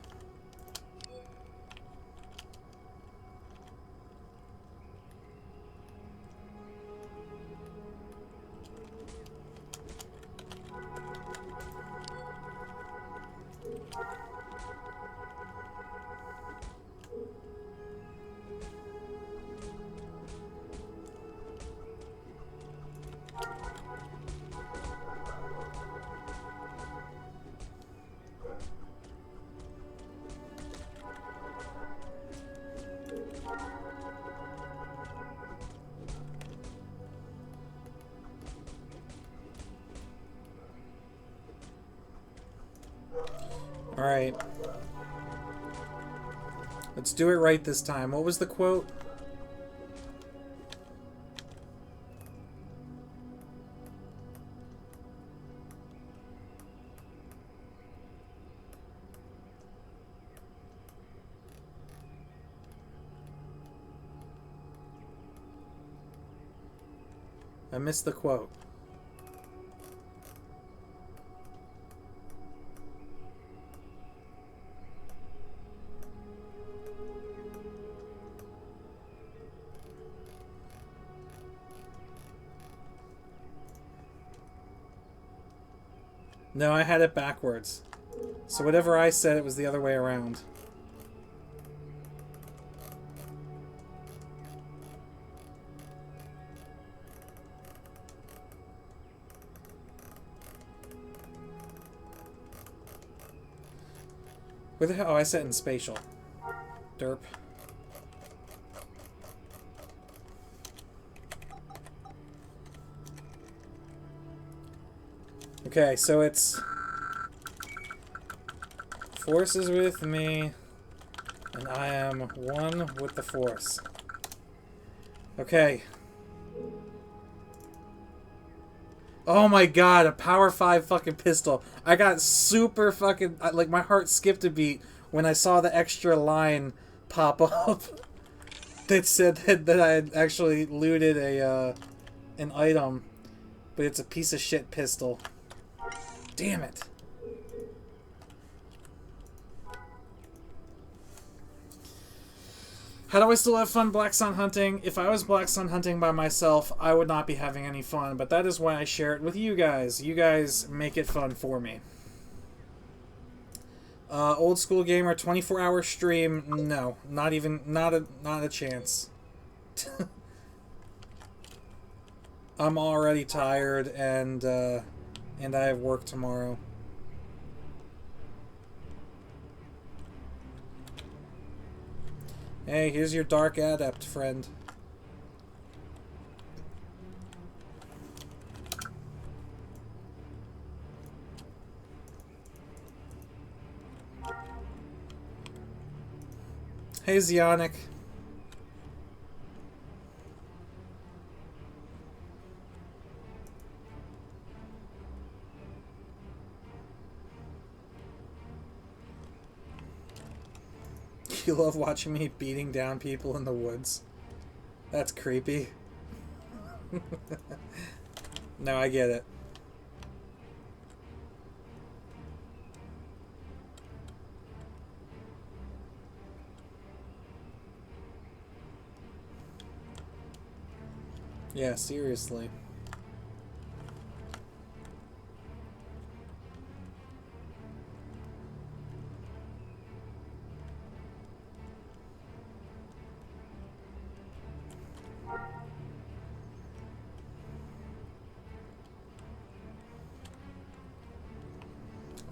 Alright. Let's do it right this time. What was the quote? I missed the quote. No, I had it backwards. So whatever I said, it was the other way around. Where the hell? Oh, I said it in spatial. Derp. Okay, so it's... Force is with me, and I am one with the Force. Okay. Oh my god, a power 5 fucking pistol. I got super fucking... Like, my heart skipped a beat when I saw the extra line pop up that said that I had actually looted a, an item. But it's a piece of shit pistol. Damn it. How do I still have fun black sun hunting? If I was black sun hunting by myself, I would not be having any fun. But that is why I share it with you guys. You guys make it fun for me. Old school gamer, 24-hour stream. No, not a chance. I'm already tired, and I have work tomorrow. Hey, here's your Dark Adept, friend. Hey, Zionic. You love watching me beating down people in the woods. That's creepy. No, I get it. Yeah, seriously.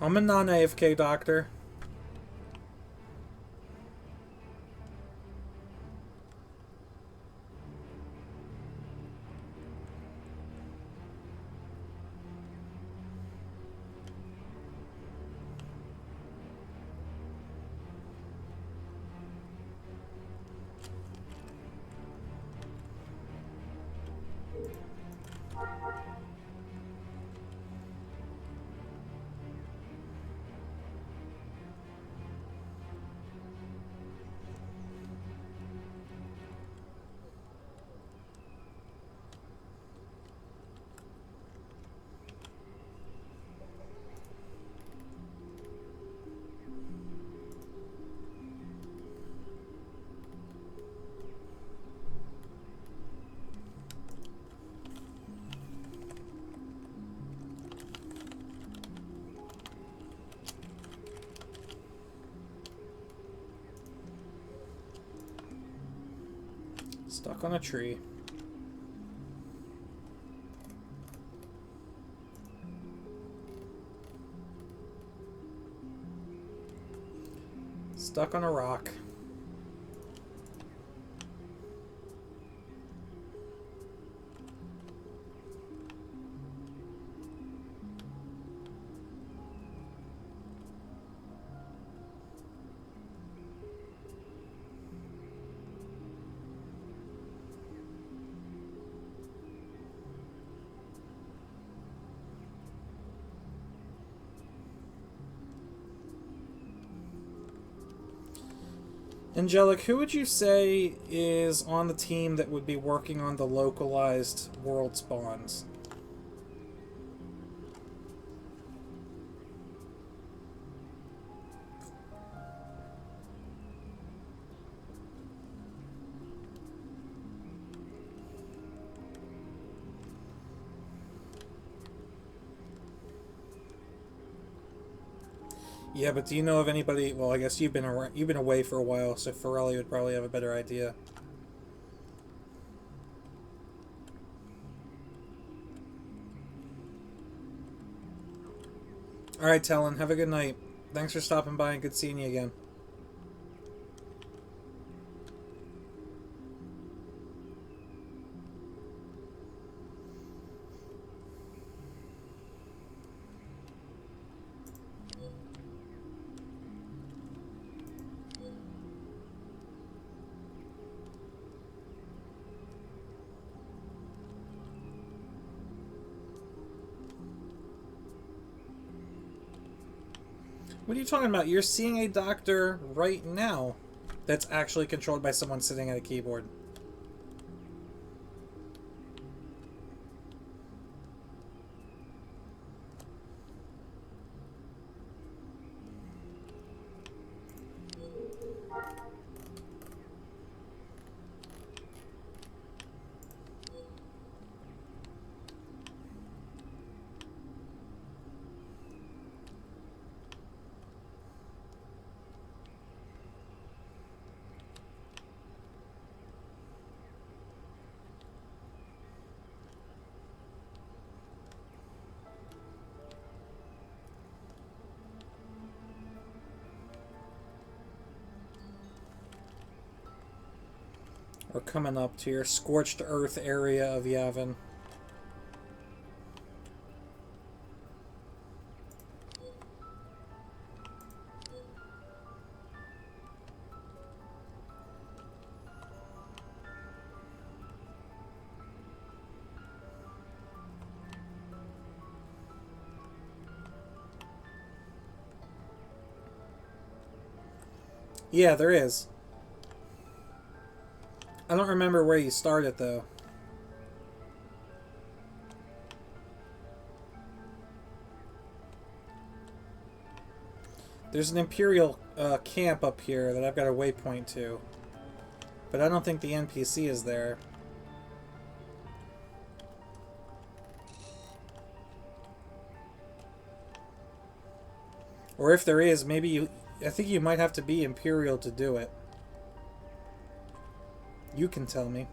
I'm a non-AFK doctor. Stuck on a tree. Stuck on a rock. Angelic, who would you say is on the team that would be working on the localized world spawns? Yeah, but do you know of anybody? Well, I guess you've been away for a while, so Forelli would probably have a better idea. All right, Talon, have a good night. Thanks for stopping by and good seeing you again. What are you talking about? You're seeing a doctor right now that's actually controlled by someone sitting at a keyboard. We're coming up to your scorched earth area of Yavin. Yeah, there is. I don't remember where you started, though. There's an Imperial camp up here that I've got a waypoint to. But I don't think the NPC is there. Or if there is, maybe you... I think you might have to be Imperial to do it. You can tell me.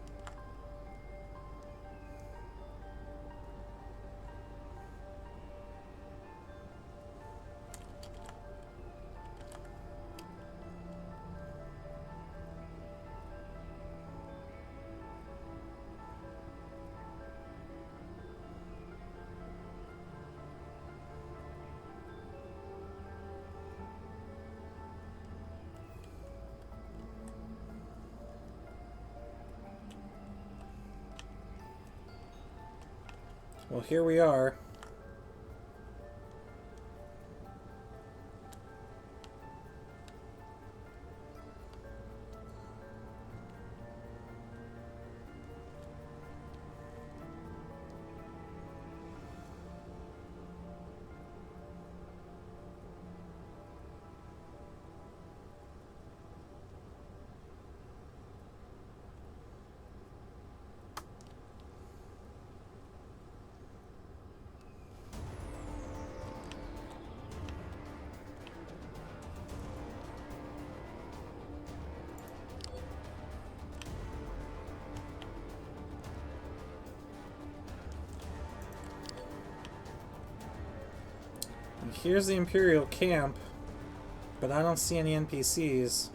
Well, here we are. Here's the Imperial camp, but I don't see any NPCs.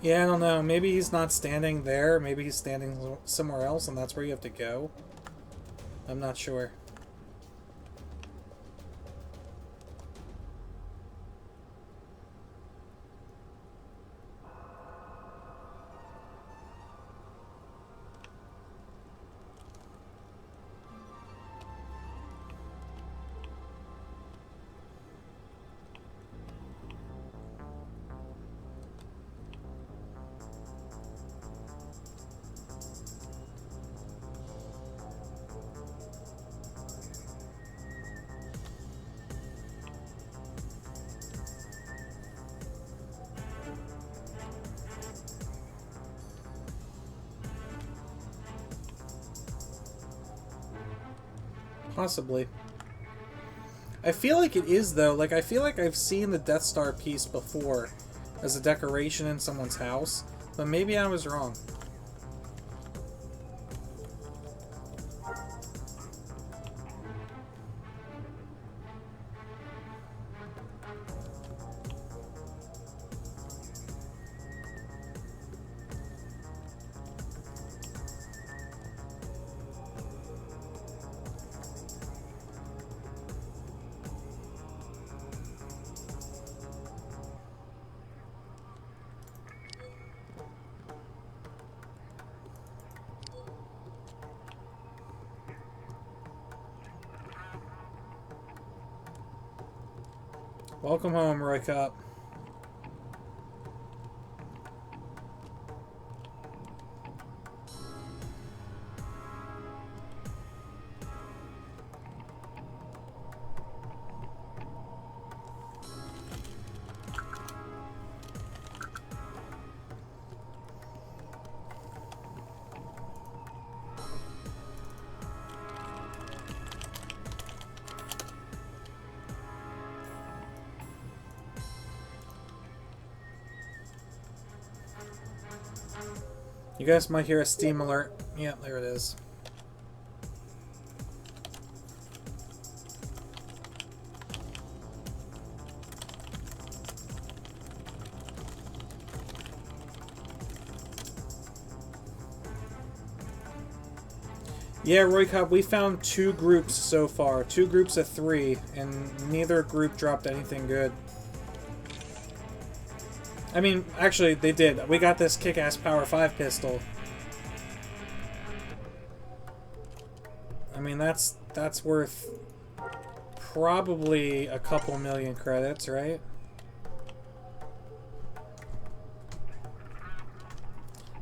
Yeah, I don't know. Maybe he's not standing there. Maybe he's standing somewhere else, and that's where you have to go. I'm not sure. Possibly. I feel like it is, though. Like, I feel like I've seen the Death Star piece before as a decoration in someone's house, but maybe I was wrong. Welcome home, Roy Cup. You guys might hear a Steam alert. Yeah, there it is. Yeah, Roy Cobb, we found 2 groups so far. 2 groups of 3, and neither group dropped anything good. I mean, actually, they did. We got this kick-ass Power 5 pistol. I mean, that's worth probably a couple million credits, right?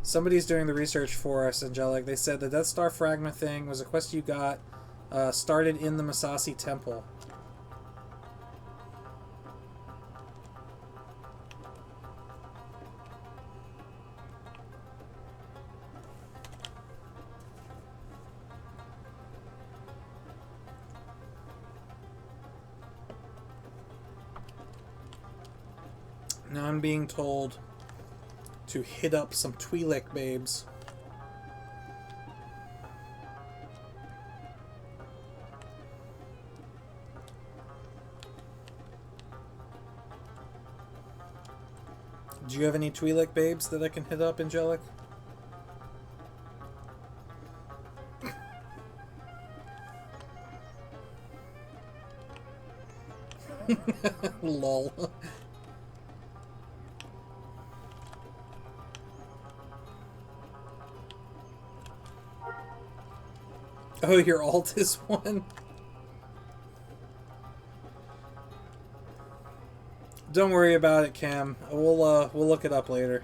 Somebody's doing the research for us, Angelic. They said the Death Star fragment thing was a quest you got started in the Masasi Temple. Now I'm being told to hit up some Twi'lek babes. Do you have any Twi'lek babes that I can hit up, Angelic? Lol. Oh, your alt is 1? Don't worry about it, Cam. We'll look it up later.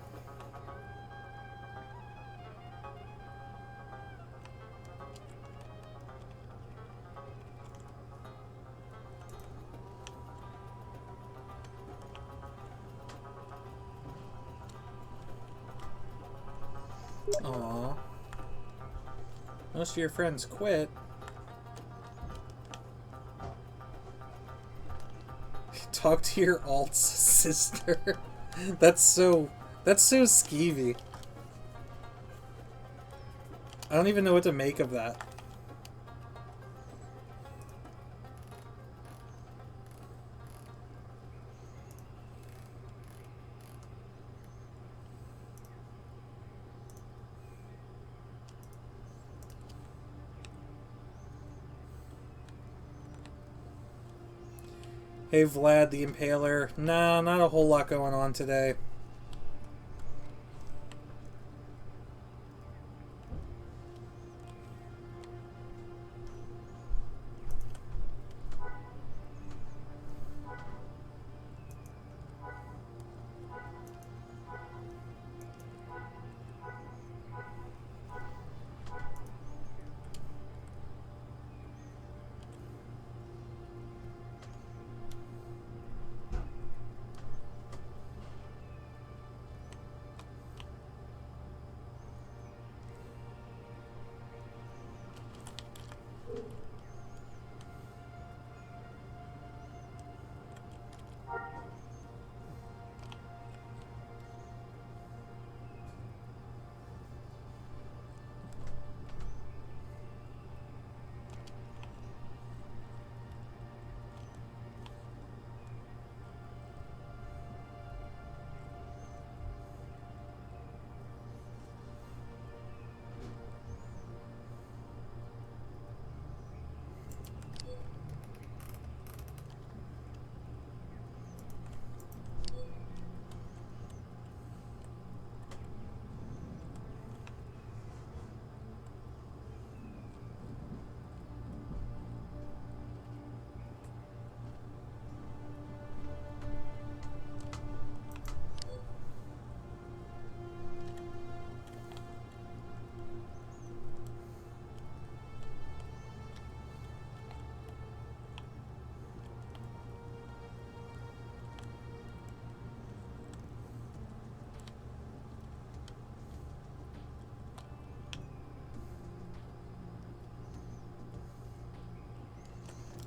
Aww. Most of your friends quit. Talk to your alt's sister. That's so skeevy. I don't even know what to make of that. Hey Vlad the Impaler. Nah, not a whole lot going on today.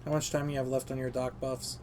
How much time you have left on your dock buffs?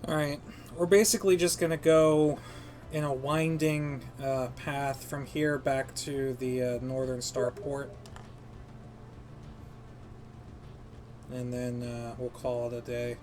Alright, we're basically just going to go in a winding path from here back to the northern starport. And then we'll call it a day.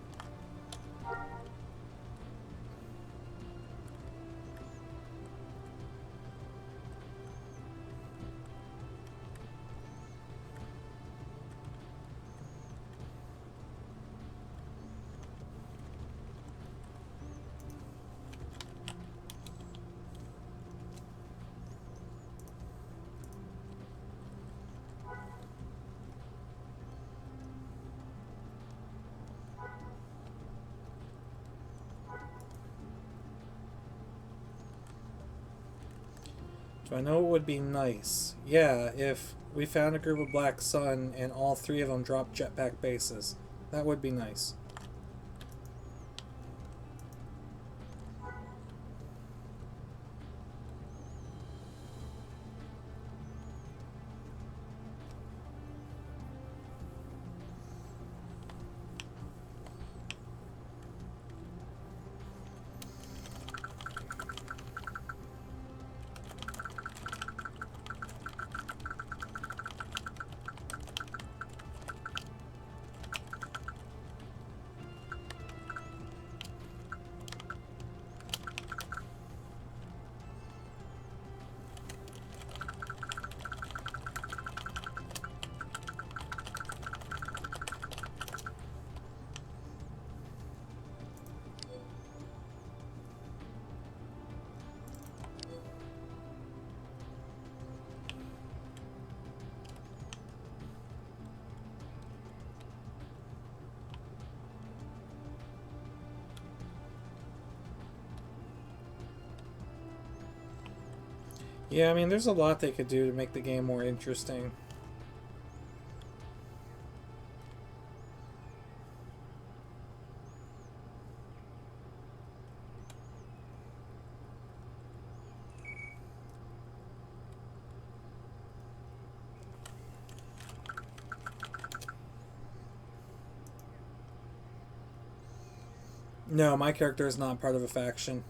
Do I know what would be nice? Yeah, if we found a group of Black Sun and all three of them dropped jetpack bases. That would be nice. Yeah, I mean, there's a lot they could do to make the game more interesting. No, my character is not part of a faction.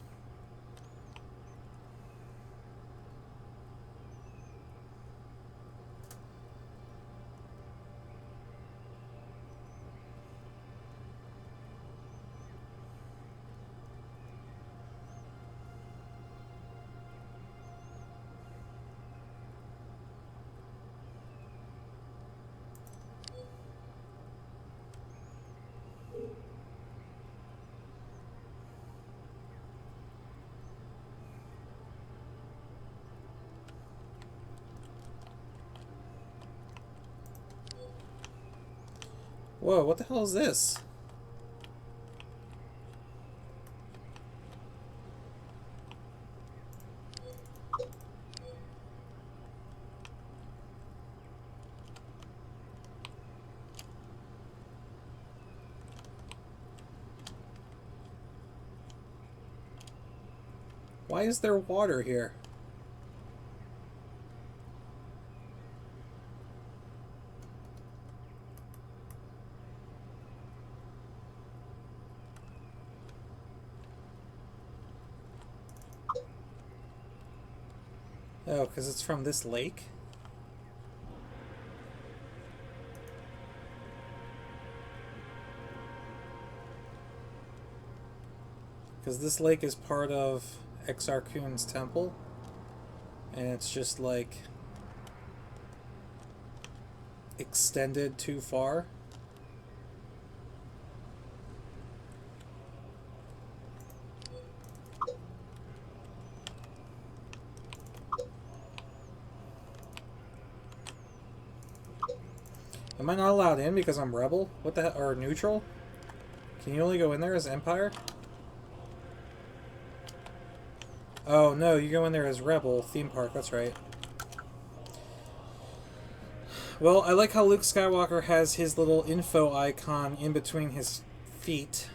Whoa, what the hell is this? Why is there water here? Oh, because it's from this lake? Because this lake is part of Exarchun's temple. And it's just like extended too far. Am I not allowed in because I'm rebel? What the hell? Or neutral? Can you only go in there as Empire? Oh no, you go in there as rebel. Theme park, that's right. Well, I like how Luke Skywalker has his little info icon in between his feet.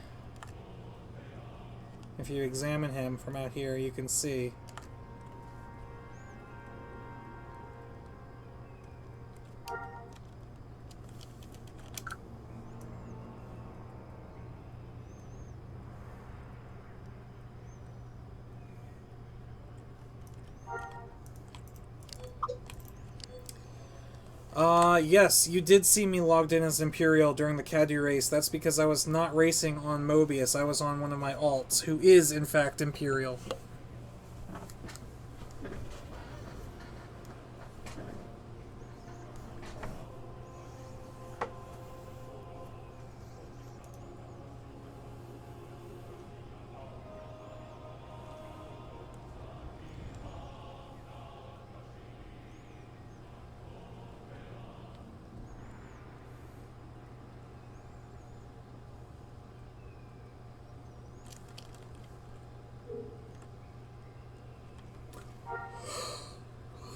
If you examine him from out here, you can see. Yes, you did see me logged in as Imperial during the Cadu race. That's because I was not racing on Mobius. I was on one of my alts, who is, in fact, Imperial.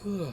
Do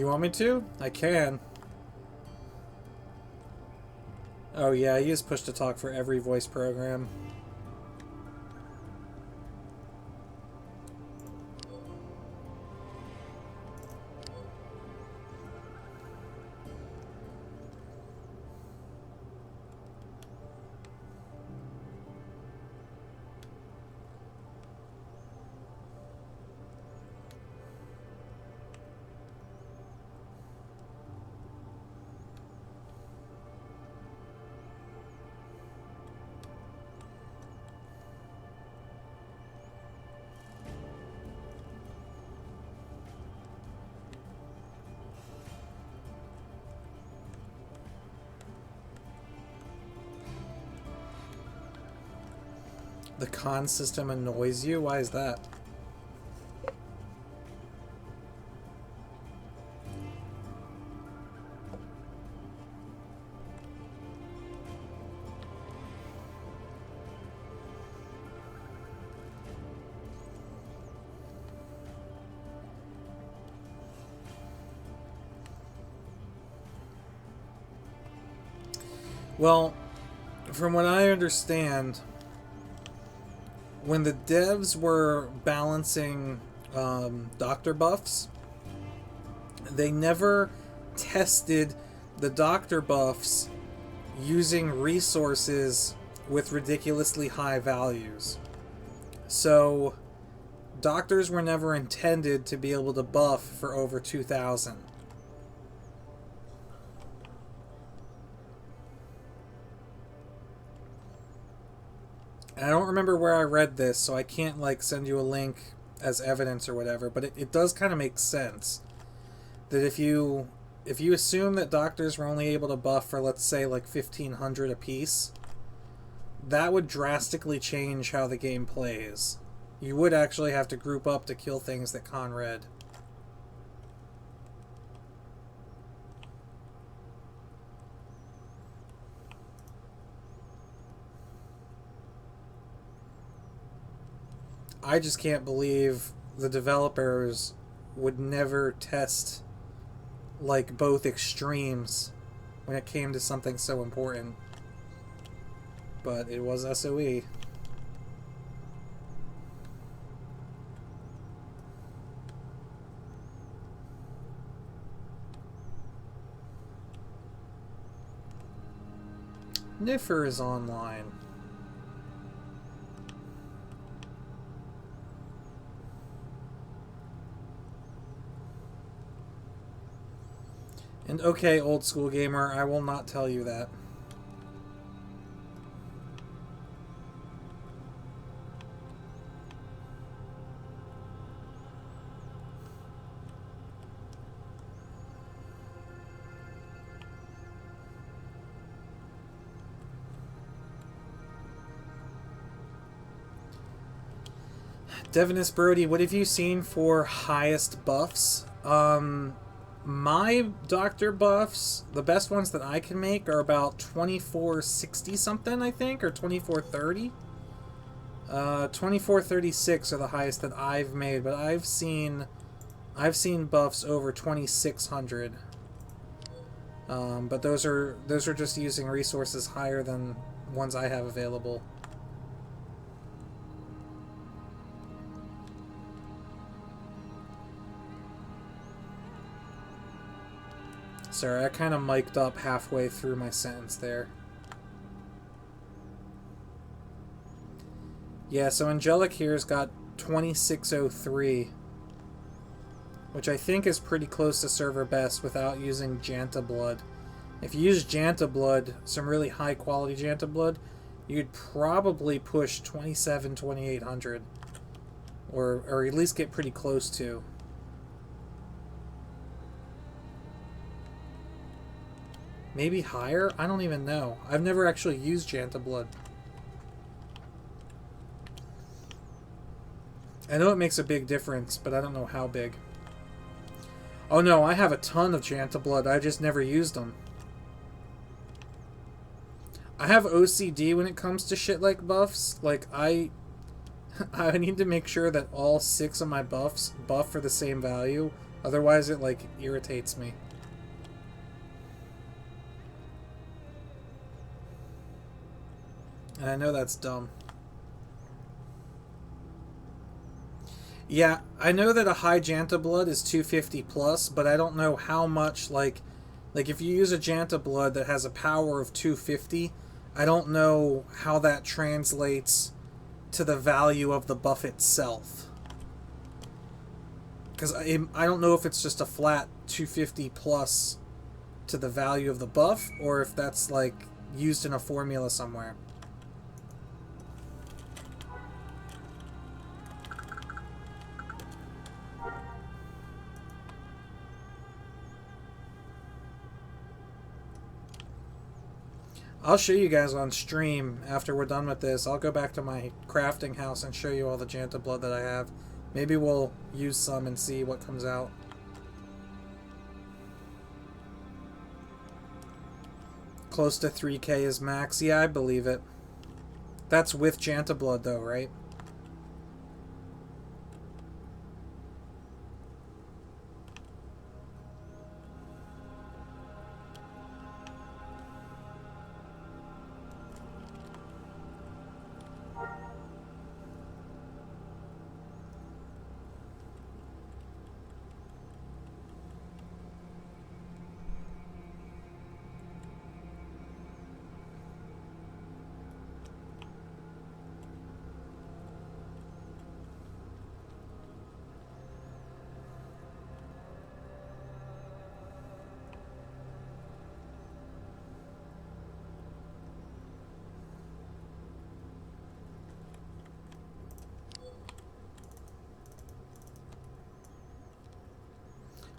you want me to? I can. Oh yeah, I use push to talk for every voice program. The con system annoys you? Why is that? Well, from what I understand, when the devs were balancing doctor buffs, they never tested the doctor buffs using resources with ridiculously high values. So, doctors were never intended to be able to buff for over 2,000. And I don't remember where I read this, so I can't like send you a link as evidence or whatever, but it does kind of make sense that if you assume that doctors were only able to buff for, let's say, like 1,500 apiece, that would drastically change how the game plays. You would actually have to group up to kill things that con red. I just can't believe the developers would never test like both extremes when it came to something so important. But it was SOE. Niffer is online. And okay, old school gamer, I will not tell you that. Devinus Brody, what have you seen for highest buffs? My doctor buffs, the best ones that I can make are about 2460 something, I think, or 2430. 2436 are the highest that I've made, but I've seen buffs over 2600. But those are just using resources higher than ones I have available. Sorry, I kind of mic'd up halfway through my sentence there. Yeah, so Angelic here's got 2603. which I think is pretty close to server best without using Janta blood. If you use Janta blood, some really high quality Janta blood, you'd probably push 2800, or at least get pretty close to. Maybe higher? I don't even know. I've never actually used Janta blood. I know it makes a big difference, but I don't know how big. Oh no, I have a ton of Janta blood. I just never used them. I have OCD when it comes to shit like buffs. Like, I need to make sure that all 6 of my buffs buff for the same value. Otherwise, it, like, irritates me. And I know that's dumb. Yeah, I know that a high Janta blood is 250 plus, but I don't know how much, like if you use a Janta blood that has a power of 250, I don't know how that translates to the value of the buff itself. Because I don't know if it's just a flat 250 plus to the value of the buff, or if that's, like, used in a formula somewhere. I'll show you guys on stream after we're done with this. I'll go back to my crafting house and show you all the Janta blood that I have. Maybe we'll use some and see what comes out. Close to 3k is max. Yeah, I believe it. That's with Janta blood though, right?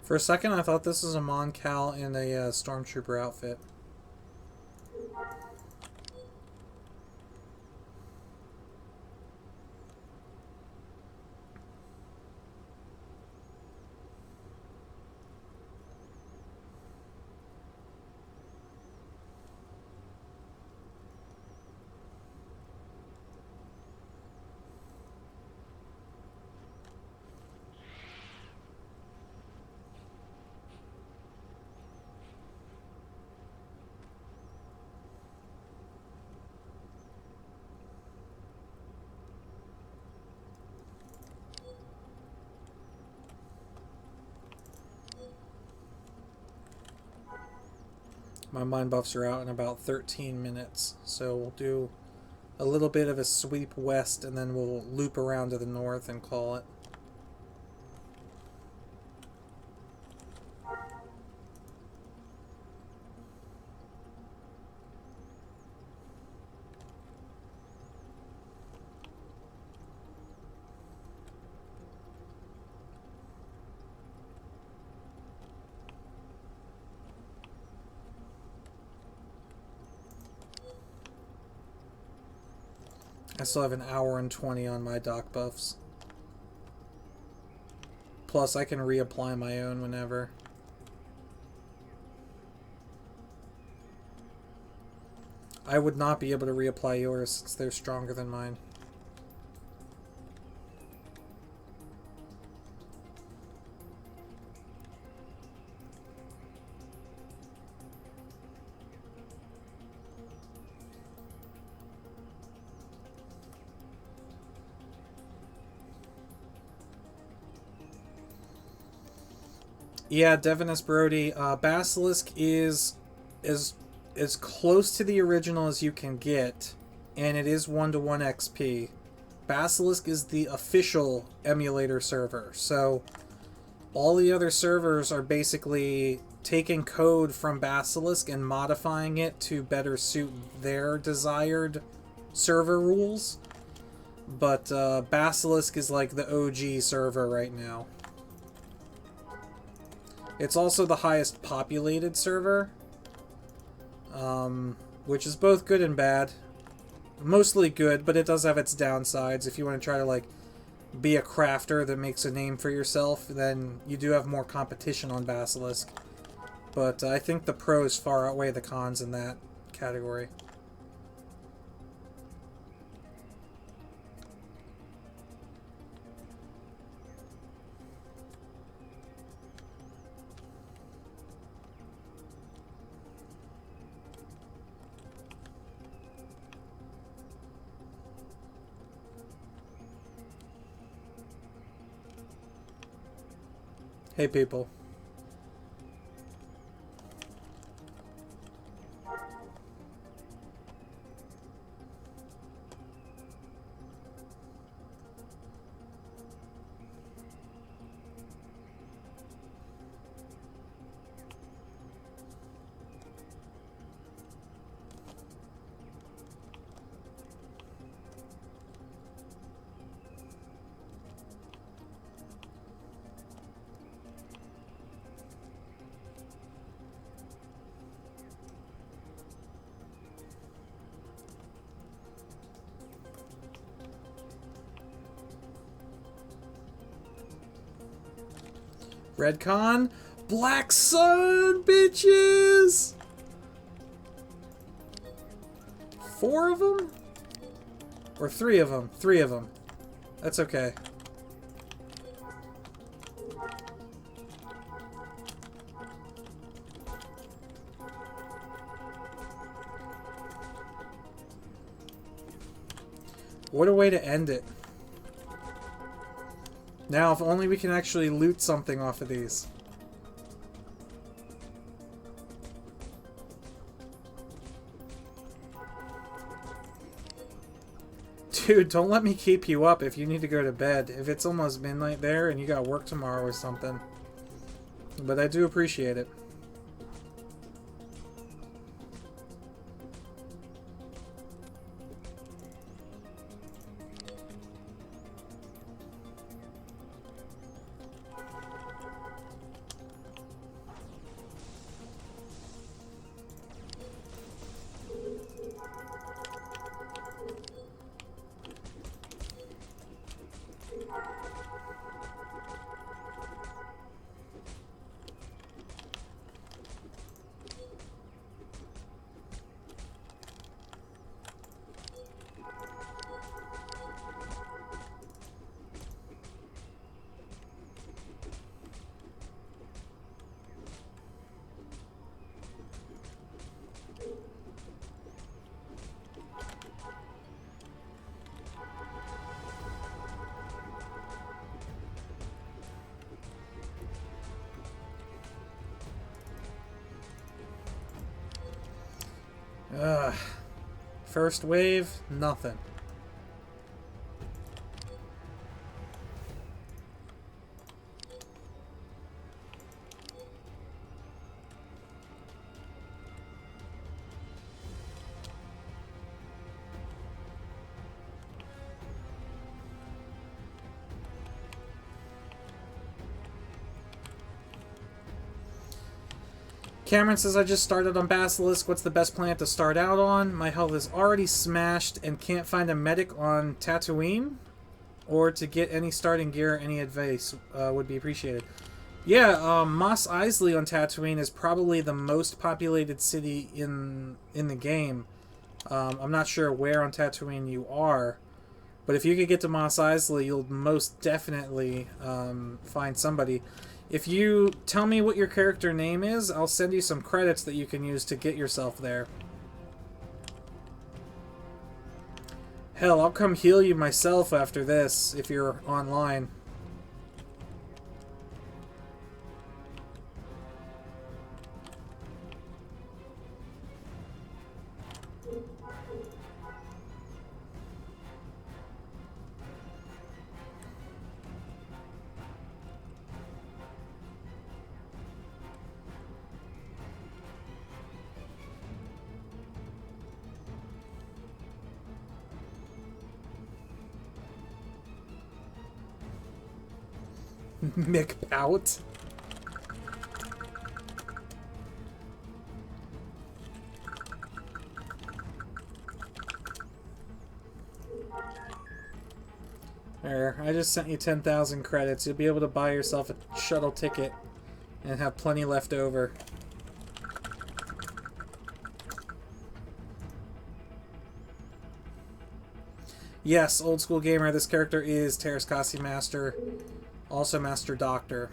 For a second, I thought this was a Mon-Cal in a Stormtrooper outfit. My mind buffs are out in about 13 minutes, so we'll do a little bit of a sweep west and then we'll loop around to the north and call it. I still have an hour and 20 on my dock buffs. Plus, I can reapply my own whenever. I would not be able to reapply yours since they're stronger than mine. Yeah, Devinus Brody. Basilisk is as close to the original as you can get, and it is 1-to-1 XP. Basilisk is the official emulator server, so All the other servers are basically taking code from Basilisk and modifying it to better suit their desired server rules. But Basilisk is like the OG server right now. It's also the highest populated server, which is both good and bad. Mostly good, but it does have its downsides. If you want to try to like be a crafter that makes a name for yourself, then you do have more competition on Basilisk. But I think the pros far outweigh the cons in that category. Hey people. Redcon? Black Sun, bitches! 4 of them? Or 3 of them? 3 of them. That's okay. What a way to end it. Now, if only we can actually loot something off of these. Dude, don't let me keep you up if you need to go to bed. If it's almost midnight there and you got work tomorrow or something. But I do appreciate it. First wave, nothing. Cameron says, I just started on Basilisk. What's the best plant to start out on? My health is already smashed and can't find a medic on Tatooine. Or to get any starting gear, any advice would be appreciated. Yeah, Mos Eisley on Tatooine is probably the most populated city in the game. I'm not sure where on Tatooine you are. But if you could get to Mos Eisley, you'll most definitely find somebody. If you tell me what your character name is, I'll send you some credits that you can use to get yourself there. Hell, I'll come heal you myself after this, if you're online. McPout. There, I just sent you 10,000 credits. You'll be able to buy yourself a shuttle ticket and have plenty left over. Yes, old school gamer, this character is Terraskasi Master, also Master Doctor.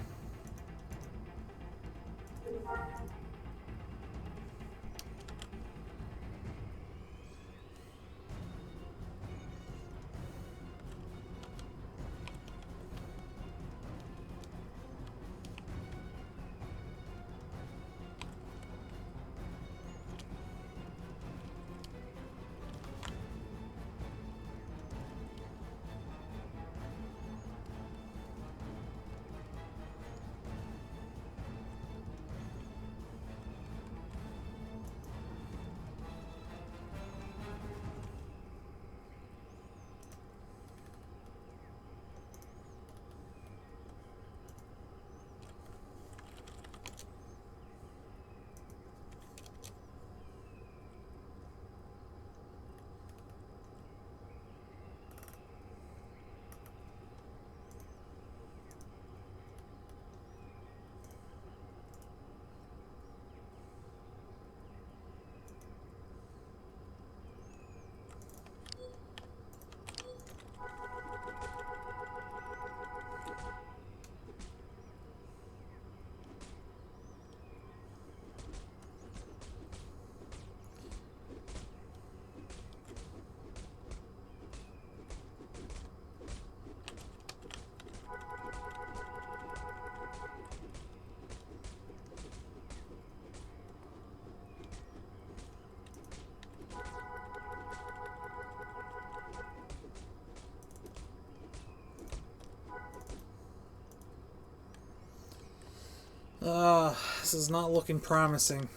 This is not looking promising.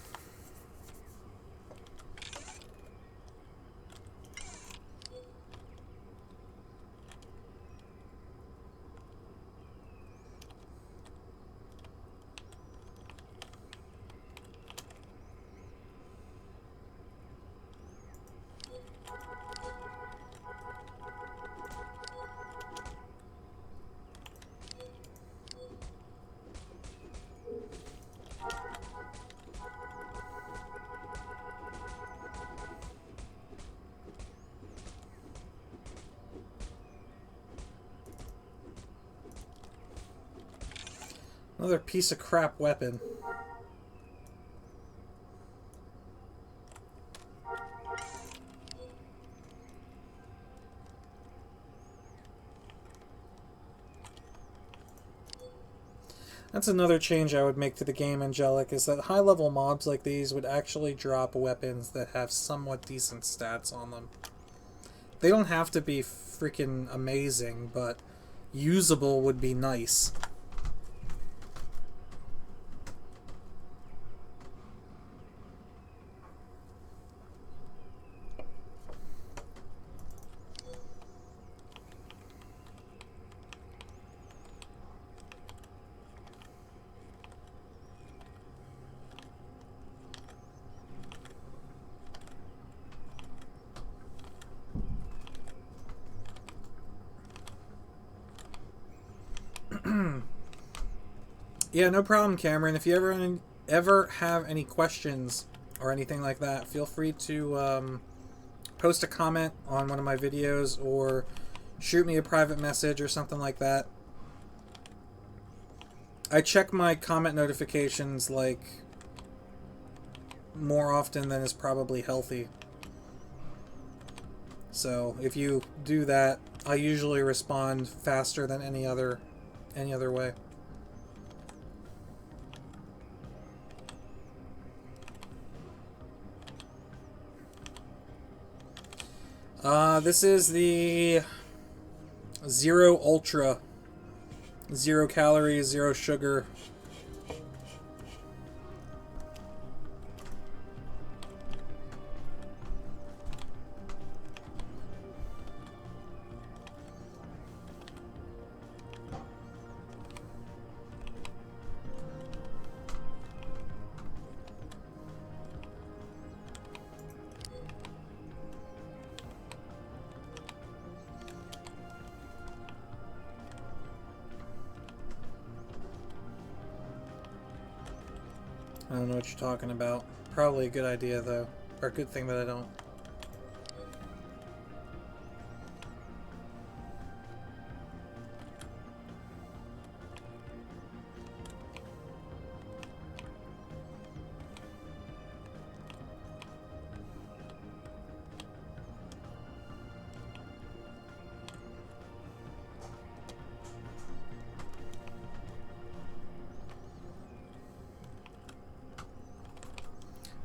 Another piece of crap weapon. That's another change I would make to the game, Angelic, is that high-level mobs like these would actually drop weapons that have somewhat decent stats on them. They don't have to be freaking amazing, but usable would be nice. Yeah, no problem, Cameron. If you ever have any questions or anything like that, feel free to post a comment on one of my videos or shoot me a private message or something like that. I check my comment notifications like more often than is probably healthy. So if you do that, I usually respond faster than any other way. This is the Zero Ultra. 0 calories, 0 sugar. I don't know what you're talking about. Probably a good idea, though. Or a good thing that I don't.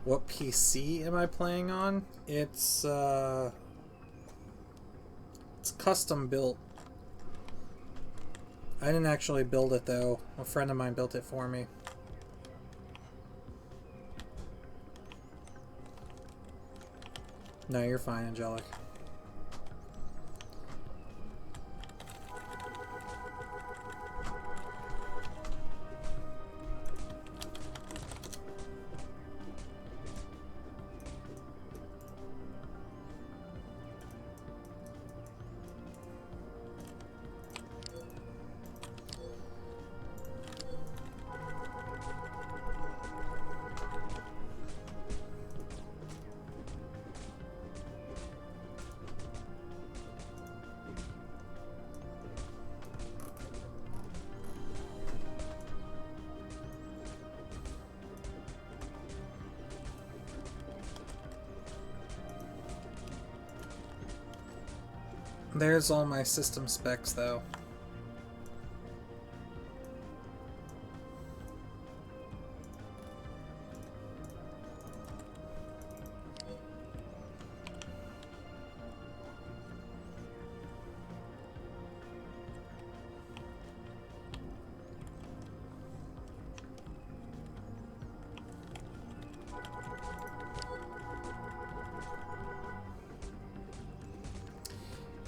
What PC am I playing on? It's custom built. I didn't actually build it though. A friend of mine built it for me. No, you're fine, Angelic. There's all my system specs, though.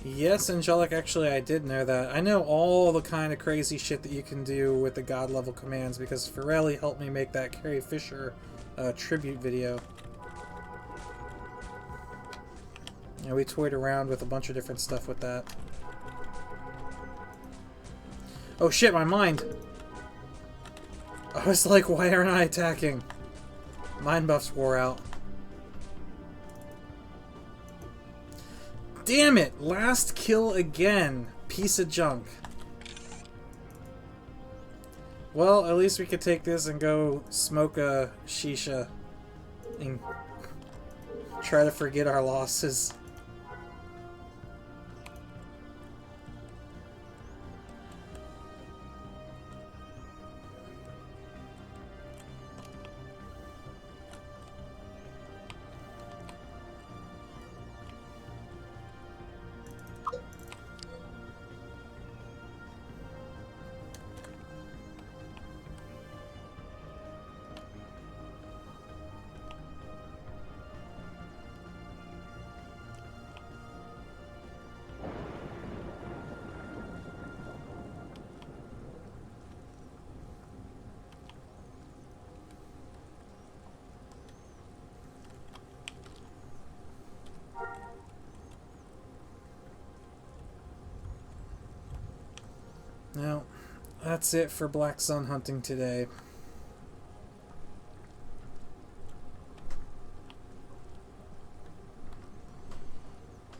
Yes, Angelic, actually I did know that. I know all the kind of crazy shit that you can do with the god level commands because Forelli helped me make that Carrie Fisher tribute video. And we toyed around with a bunch of different stuff with that. Oh shit, my mind! I was like, why aren't I attacking? Mind buffs wore out. Damn it! Last kill again! Piece of junk. Well, at least we could take this and go smoke a shisha and try to forget our losses. Now, that's it for Black Sun hunting today.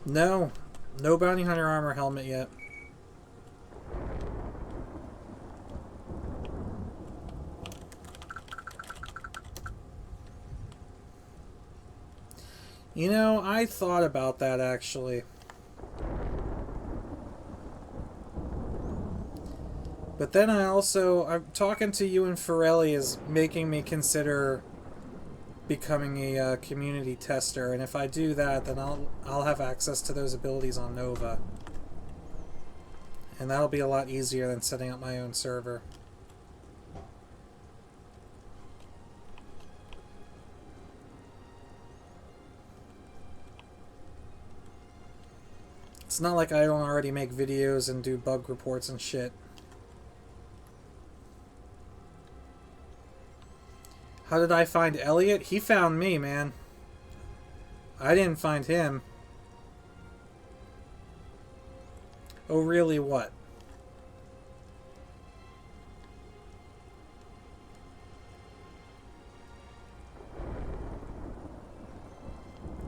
No bounty hunter armor helmet yet. You know, I thought about that actually. But then I'm talking to you and Forelli is making me consider becoming a community tester, and if I do that, then I'll have access to those abilities on Nova. And that'll be a lot easier than setting up my own server. It's not like I don't already make videos and do bug reports and shit. How did I find Elliot? He found me, man. I didn't find him. Oh, really? What?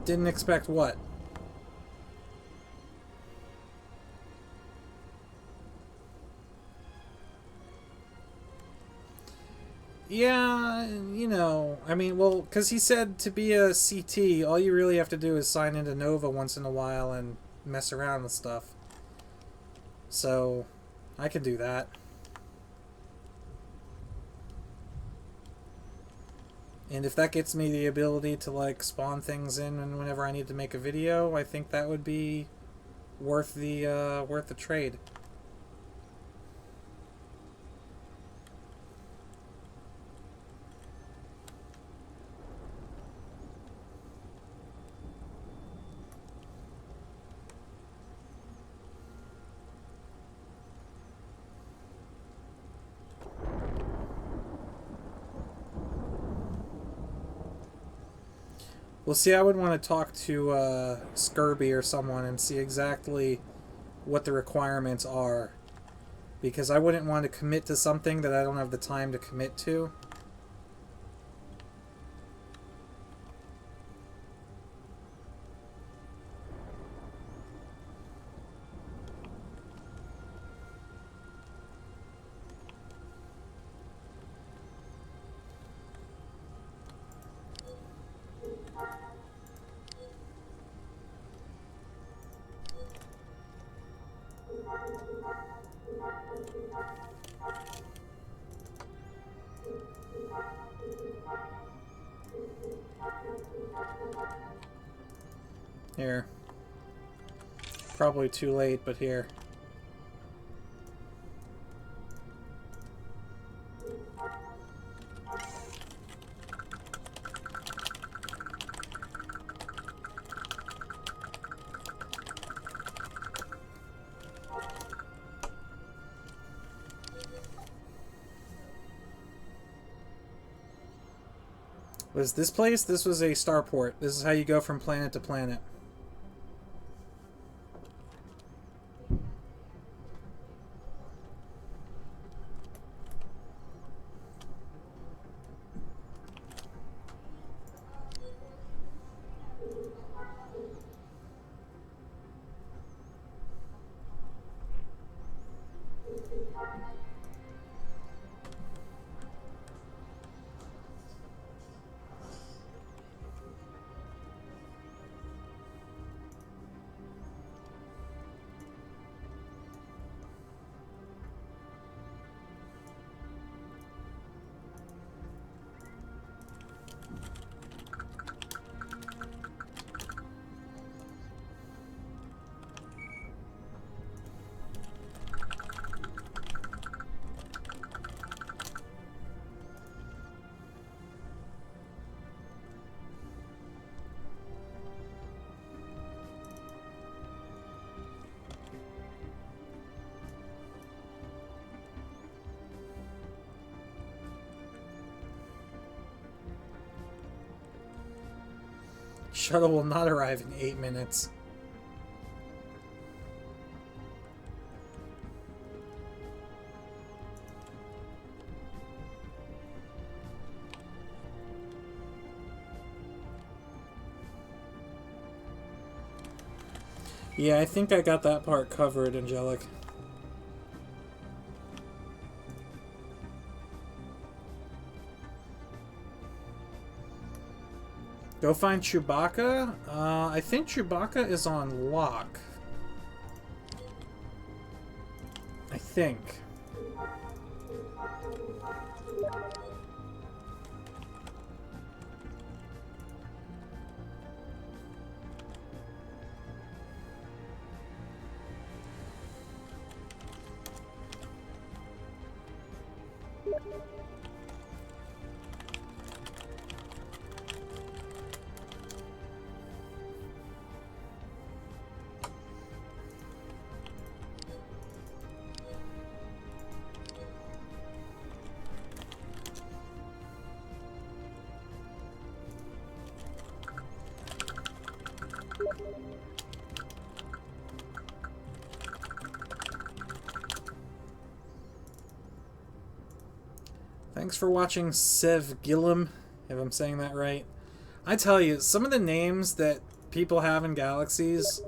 Didn't expect what? Yeah, you know, I mean, well, because he said to be a CT, all you really have to do is sign into Nova once in a while and mess around with stuff. So, I can do that. And if that gets me the ability to, like, spawn things in and whenever I need to make a video, I think that would be worth the trade. Well, see, I would want to talk to Scurby or someone and see exactly what the requirements are. Because I wouldn't want to commit to something that I don't have the time to commit to. Here. Probably too late, but here. Was this place? This was a starport. This is how you go from planet to planet. Shuttle will not arrive in 8 minutes. Yeah, I think I got that part covered, Angelic. Go find Chewbacca? I think Chewbacca is on lock. I think. Thanks for watching SWGEmu, if I'm saying that right. I tell you, some of the names that people have in Galaxies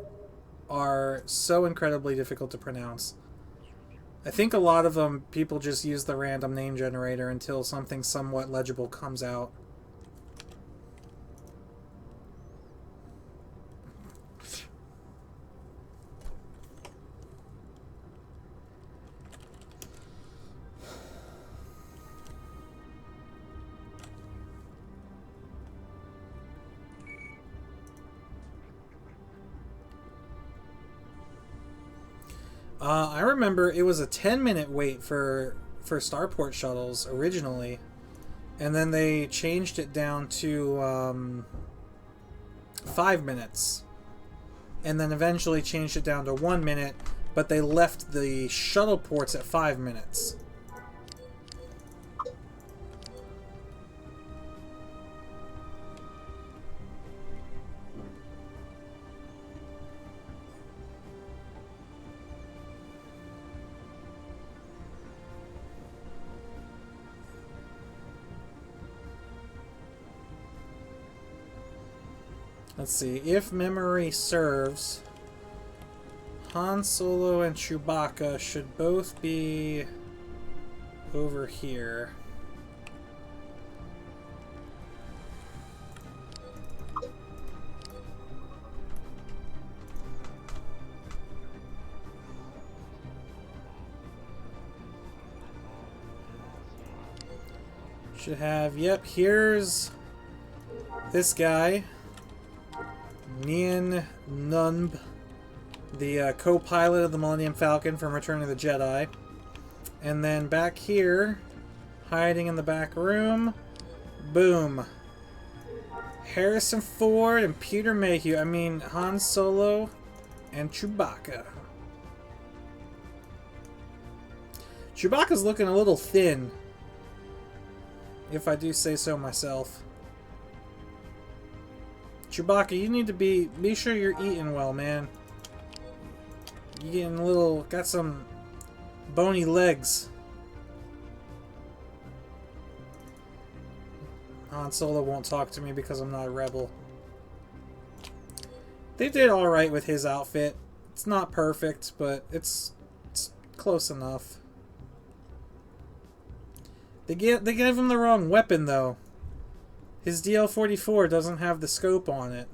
are so incredibly difficult to pronounce. I think a lot of them, people just use the random name generator until something somewhat legible comes out. I remember it was a 10-minute wait for starport shuttles originally, and then they changed it down to 5 minutes, and then eventually changed it down to 1 minute, but they left the shuttle ports at 5 minutes. Let's see, if memory serves, Han Solo and Chewbacca should both be over here. Should have, yep, here's this guy. Nien Nunb, the co-pilot of the Millennium Falcon from Return of the Jedi. And then back here, hiding in the back room, boom. Harrison Ford and Peter Mayhew. I mean, Han Solo and Chewbacca. Chewbacca's looking a little thin, if I do say so myself. Chewbacca, you need to be sure you're eating well, man. You getting a little, got some bony legs. Han Solo won't talk to me because I'm not a rebel. They did alright with his outfit. It's not perfect, but it's close enough. They gave him the wrong weapon, though. His DL-44 doesn't have the scope on it.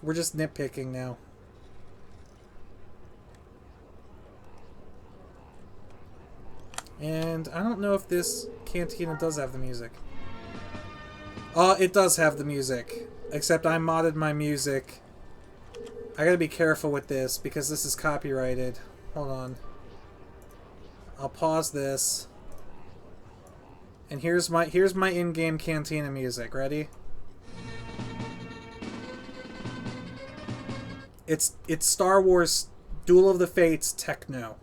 We're just nitpicking now. And I don't know if this cantina does have the music. It does have the music. Except I modded my music. I gotta be careful with this because this is copyrighted. Hold on. I'll pause this. And here's my in-game cantina music. Ready? It's Star Wars Duel of the Fates techno.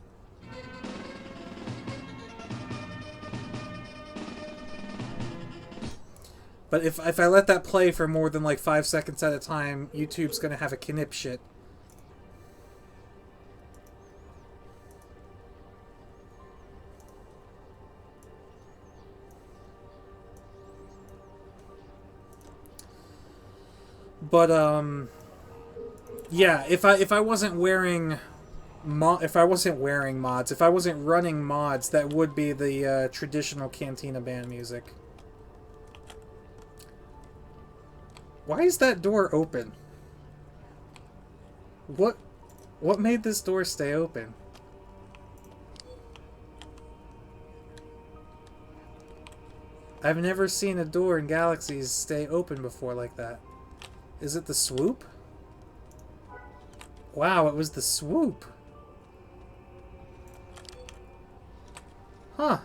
But if I let that play for more than like 5 seconds at a time, YouTube's gonna have a knip shit. But yeah, if I wasn't wearing mods, if I wasn't running mods, that would be the traditional Cantina band music. Why is that door open? What made this door stay open? I've never seen a door in Galaxies stay open before like that. Is it the swoop? Wow, it was the swoop. Huh.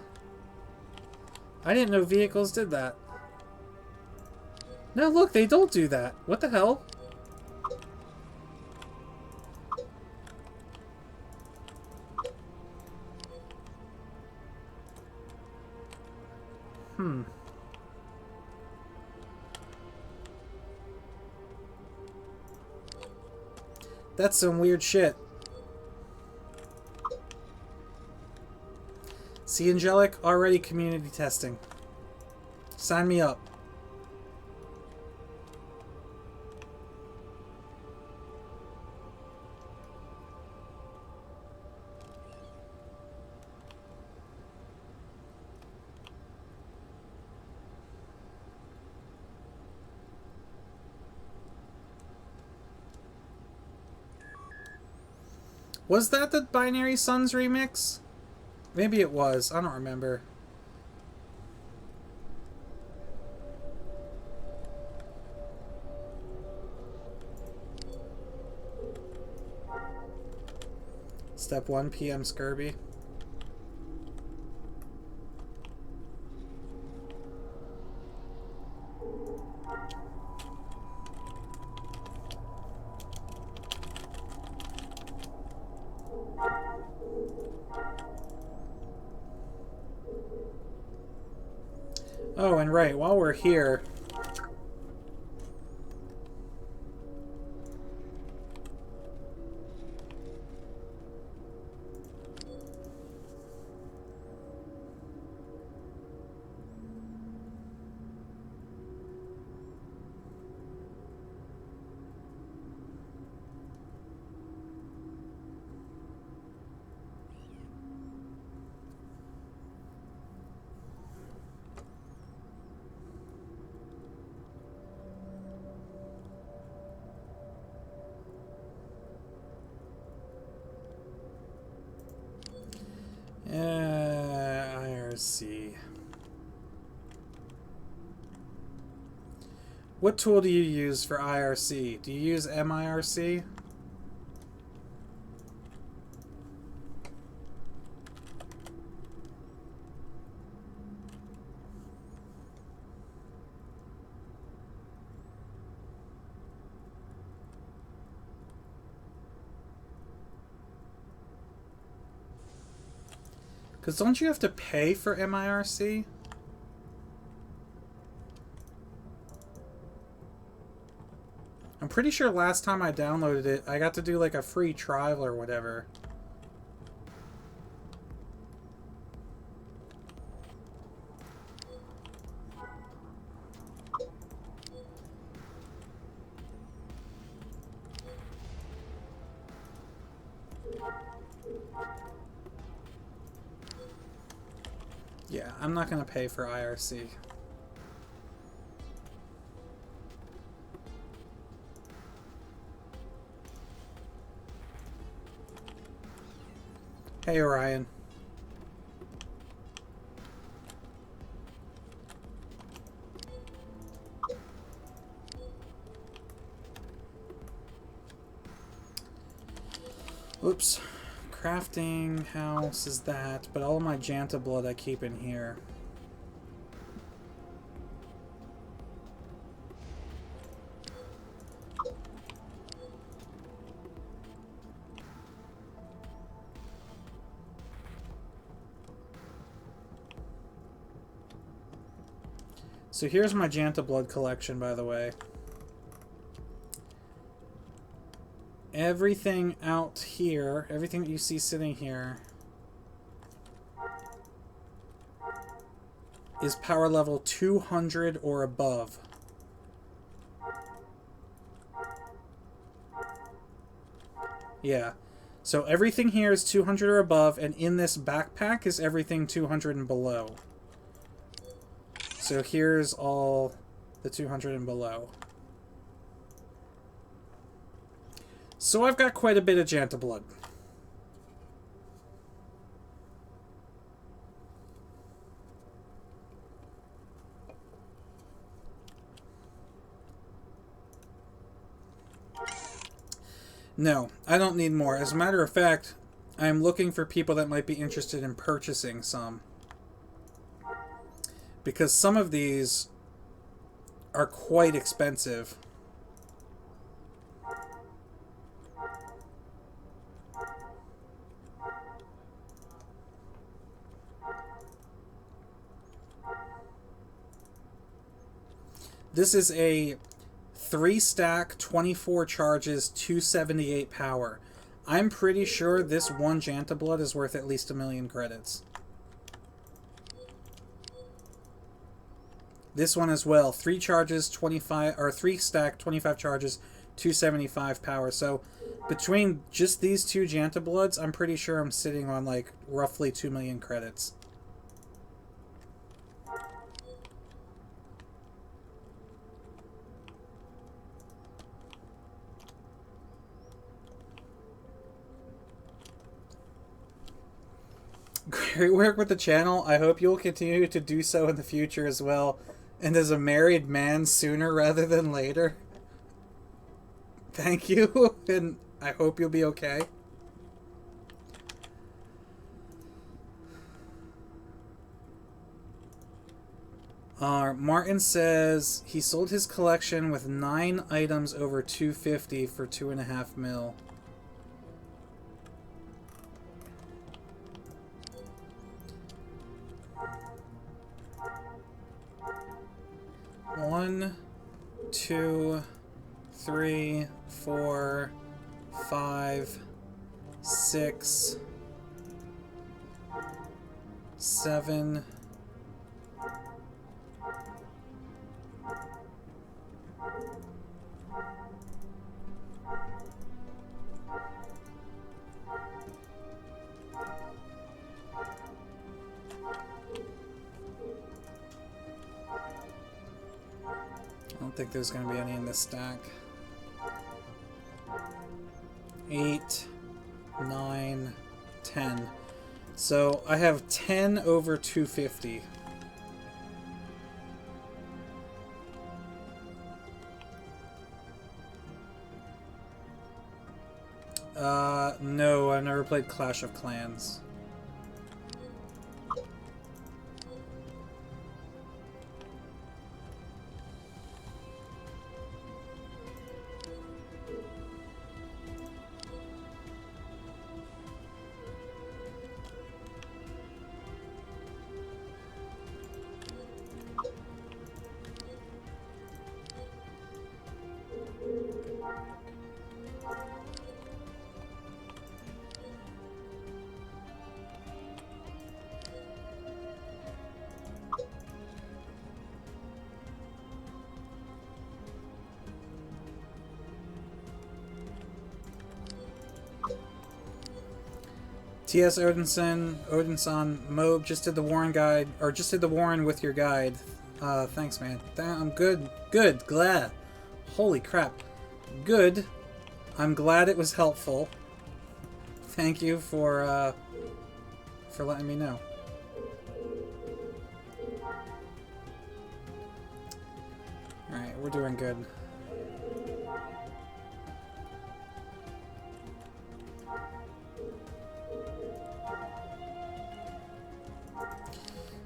I didn't know vehicles did that. No, look, they don't do that. What the hell? That's some weird shit. See, Angelic, already community testing. Sign me up. Was that the Binary Suns remix? Maybe it was. I don't remember. Step 1 PM Scurvy. Oh, and right, while we're here... IRC. What tool do you use for IRC? Do you use MIRC? Because don't you have to pay for MIRC? I'm pretty sure last time I downloaded it, I got to do like a free trial or whatever. Yeah, I'm not going to pay for IRC. Hey, Orion. Oops. Crafting house is that, but all of my Janta blood I keep in here. So here's my Janta blood collection, by the way. Everything out here, everything that you see sitting here is power level 200 or above. Yeah. So everything here is 200 or above, and in this backpack is everything 200 and below. So here's all the 200 and below. So I've got quite a bit of Janta blood. No, I don't need more. As a matter of fact, I am looking for people that might be interested in purchasing some. Because some of these are quite expensive. This is a 3-stack, 24 charges, 278 power. I'm pretty sure this one Janta blood is worth at least 1,000,000 credits. This one as well. 3 charges, 25, or 3 stack, 25 charges, 275 power. So between just these two Janta Bloods, I'm pretty sure I'm sitting on like roughly 2 million credits. Great work with the channel. I hope you'll continue to do so in the future as well. And as a married man, sooner rather than later. Thank you, and I hope you'll be okay. Martin says he sold his collection with 9 items over 250 for 2.5 mil. One, 2, 3, 4, 5, 6, 7. I don't think there's going to be any in this stack. 8, 9, 10. So I have 10 over 250. No, I've never played Clash of Clans. T.S. Odinson, Mob just did the Warren guide, or just did the Warren with your guide. Thanks, man. I'm good. Good. Glad. Holy crap. Good. I'm glad it was helpful. Thank you for letting me know. Alright, we're doing good.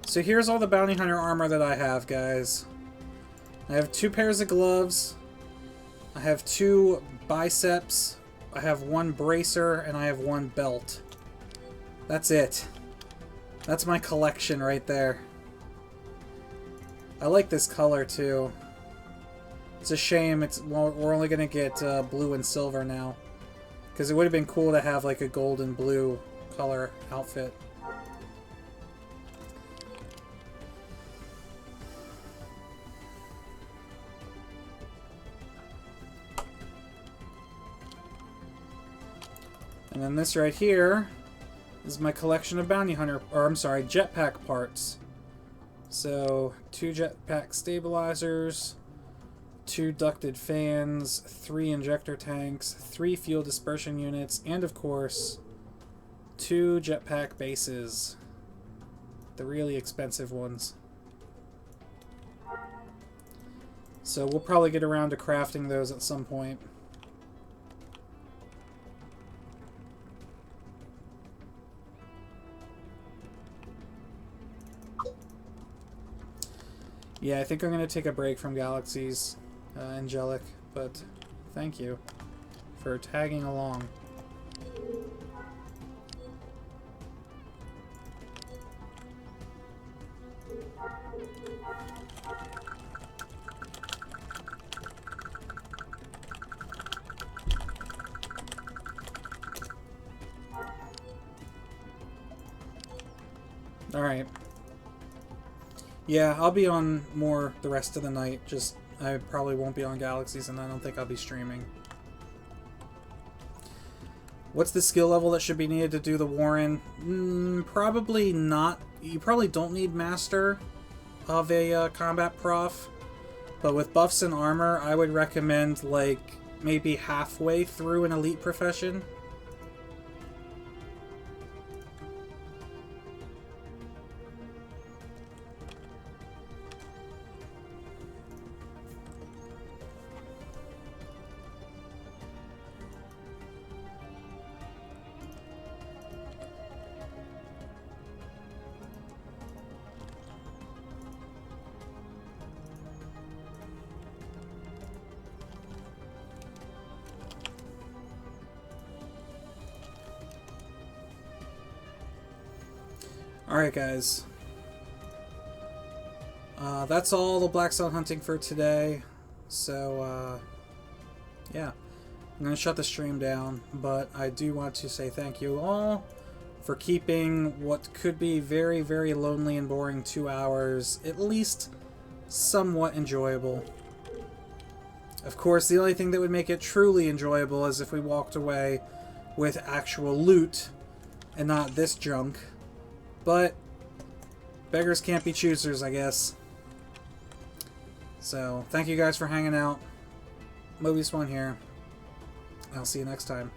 So here's all the bounty hunter armor that I have, guys. I have 2 pairs of gloves. I have 2 biceps. I have 1 bracer, and I have 1 belt. That's it. That's my collection right there. I like this color too. It's a shame we're only gonna get blue and silver now, because it would have been cool to have like a gold and blue color outfit. And then this right here is my collection of bounty hunter, or I'm sorry, jetpack parts. So 2 jetpack stabilizers, 2 ducted fans, 3 injector tanks, 3 fuel dispersion units, and of course 2 jetpack bases. The really expensive ones. So we'll probably get around to crafting those at some point. Yeah, I think I'm going to take a break from Galaxies, Angelic, but thank you for tagging along. Alright. Yeah, I'll be on more the rest of the night. Just, I probably won't be on Galaxies, and I don't think I'll be streaming. What's the skill level that should be needed to do the Warren? Probably not. You probably don't need Master of a combat prof. But with buffs and armor, I would recommend, like, maybe halfway through an elite profession. Alright, guys. That's all the Blackstone hunting for today. So, yeah. I'm going to shut the stream down, but I do want to say thank you all for keeping what could be very, very lonely and boring 2 hours at least somewhat enjoyable. Of course, the only thing that would make it truly enjoyable is if we walked away with actual loot and not this junk. But beggars can't be choosers, I guess. So, thank you guys for hanging out. Mobius1 here. I'll see you next time.